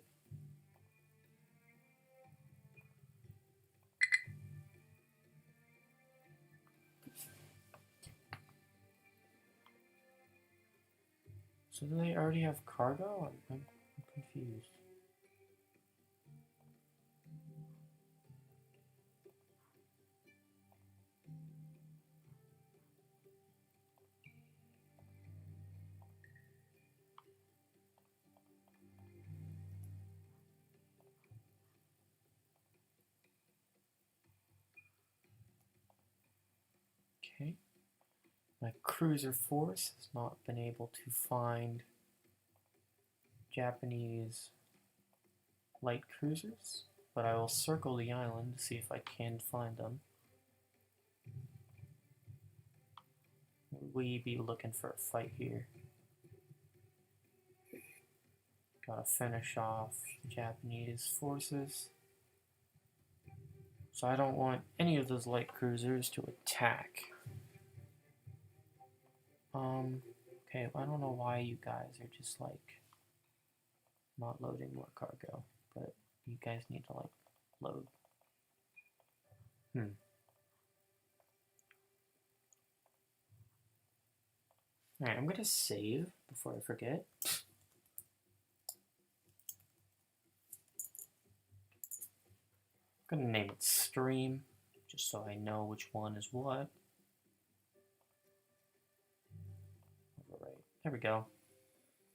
So do they already have cargo? I'm confused. My cruiser force has not been able to find Japanese light cruisers, but I will circle the island to see if I can find them. We be looking for a fight here. Gotta finish off Japanese forces. So I don't want any of those light cruisers to attack. Okay, I don't know why you guys are just like not loading more cargo, but you guys need to like load. Alright, I'm gonna save before I forget. I'm gonna name it stream, just so I know which one is what. Alright, there we go.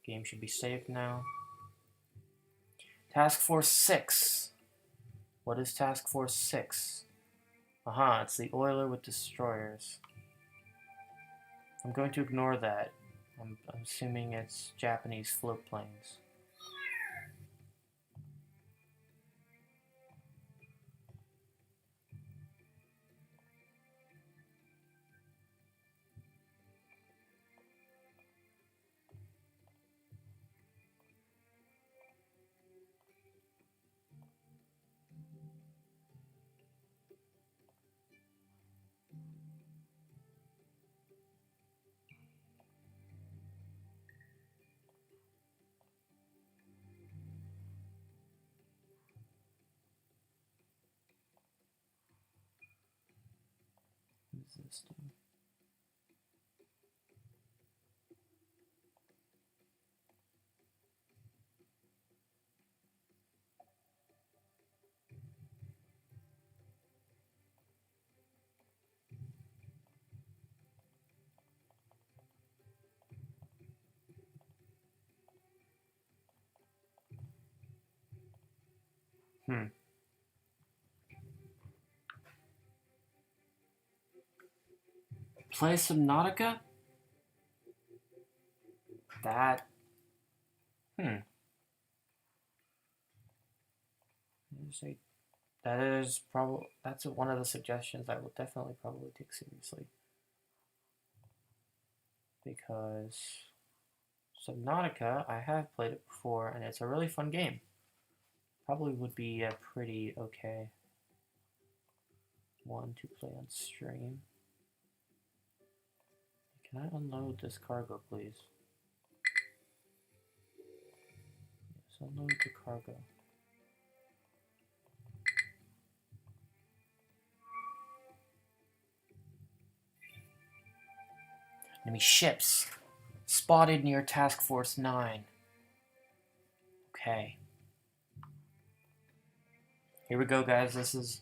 Game should be saved now. Task Force 6. What is Task Force 6? Aha, it's the oiler with destroyers. I'm going to ignore that. I'm assuming it's Japanese float planes. What does this do? Play Subnautica? That... That is probably... That's one of the suggestions I will definitely probably take seriously. Because Subnautica, I have played it before, and it's a really fun game. Probably would be a pretty okay one to play on stream. Can I unload this cargo, please? Yes, unload the cargo. Enemy ships spotted near Task Force 9. Okay. Here we go, guys. This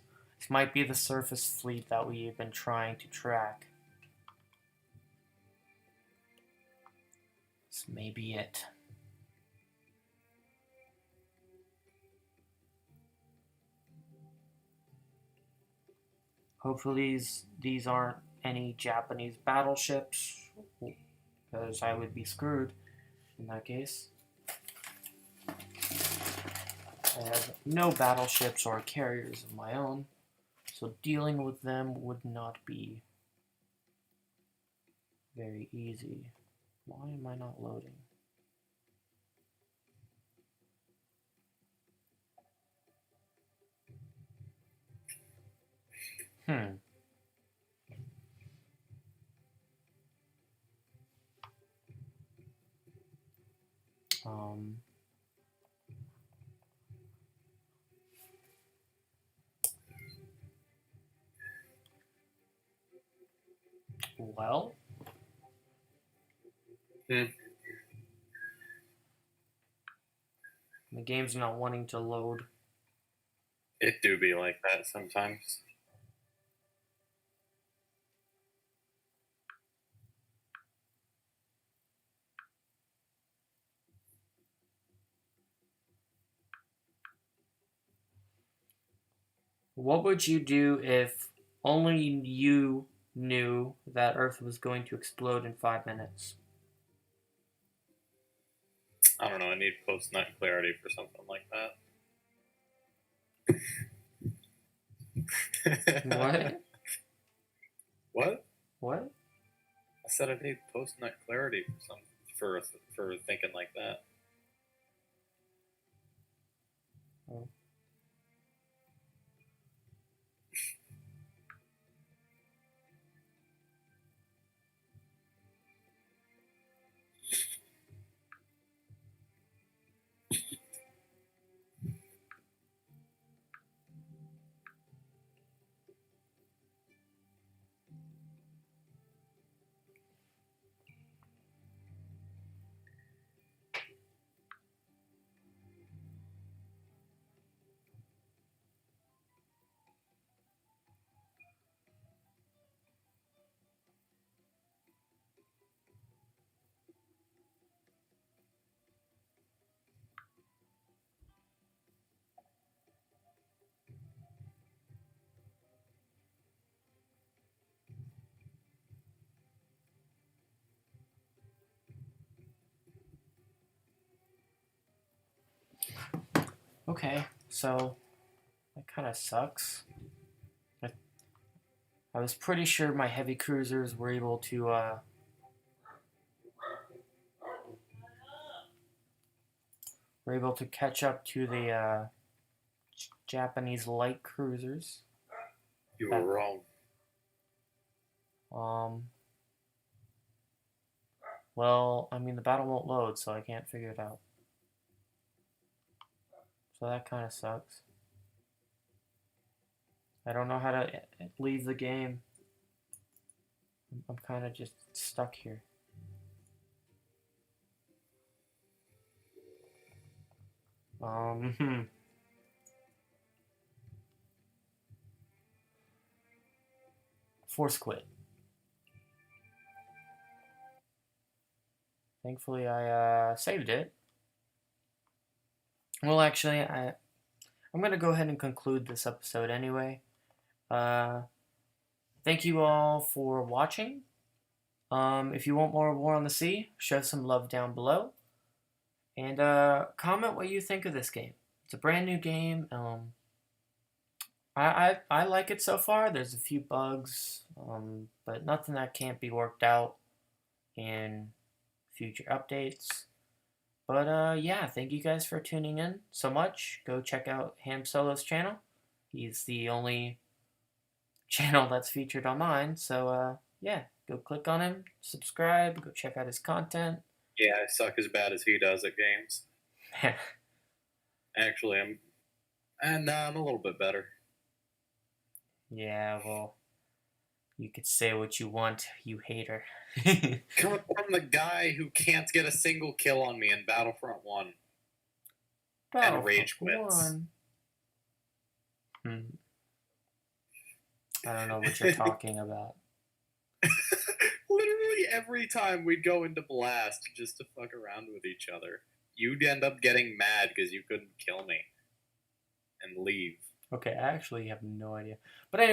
might be the surface fleet that we've been trying to track. This may be it. Hopefully these aren't any Japanese battleships, because I would be screwed in that case. I have no battleships or carriers of my own, so dealing with them would not be very easy. Why am I not loading? Well. The game's not wanting to load. It do be like that sometimes. What would you do if only you knew that Earth was going to explode in 5 minutes? I don't know. I need post-nut clarity for something like that. What? What? What? I said I need post-nut clarity for thinking like that. Oh. Okay, so that kind of sucks. I was pretty sure my heavy cruisers were able to catch up to the Japanese light cruisers. You were wrong. Well, I mean, the battle won't load, so I can't figure it out. So that kind of sucks. I don't know how to leave the game. I'm kind of just stuck here. Force quit. Thankfully, I saved it. Well, actually, I'm gonna go ahead and conclude this episode anyway. Thank you all for watching. If you want more War on the Sea, show some love down below. And comment what you think of this game. It's a brand new game. I like it so far. There's a few bugs, but nothing that can't be worked out in future updates. But yeah, thank you guys for tuning in so much. Go check out Ham Solo's channel. He's the only channel that's featured on mine. So yeah, go click on him, subscribe, go check out his content. Yeah, I suck as bad as he does at games. Actually, I'm a little bit better. Yeah, well, you could say what you want, you hater. Coming from the guy who can't get a single kill on me in Battlefront 1. And rage quits. I don't know what you're talking about. Literally every time we'd go into Blast just to fuck around with each other, you'd end up getting mad because you couldn't kill me. And leave. Okay, I actually have no idea. But anyway.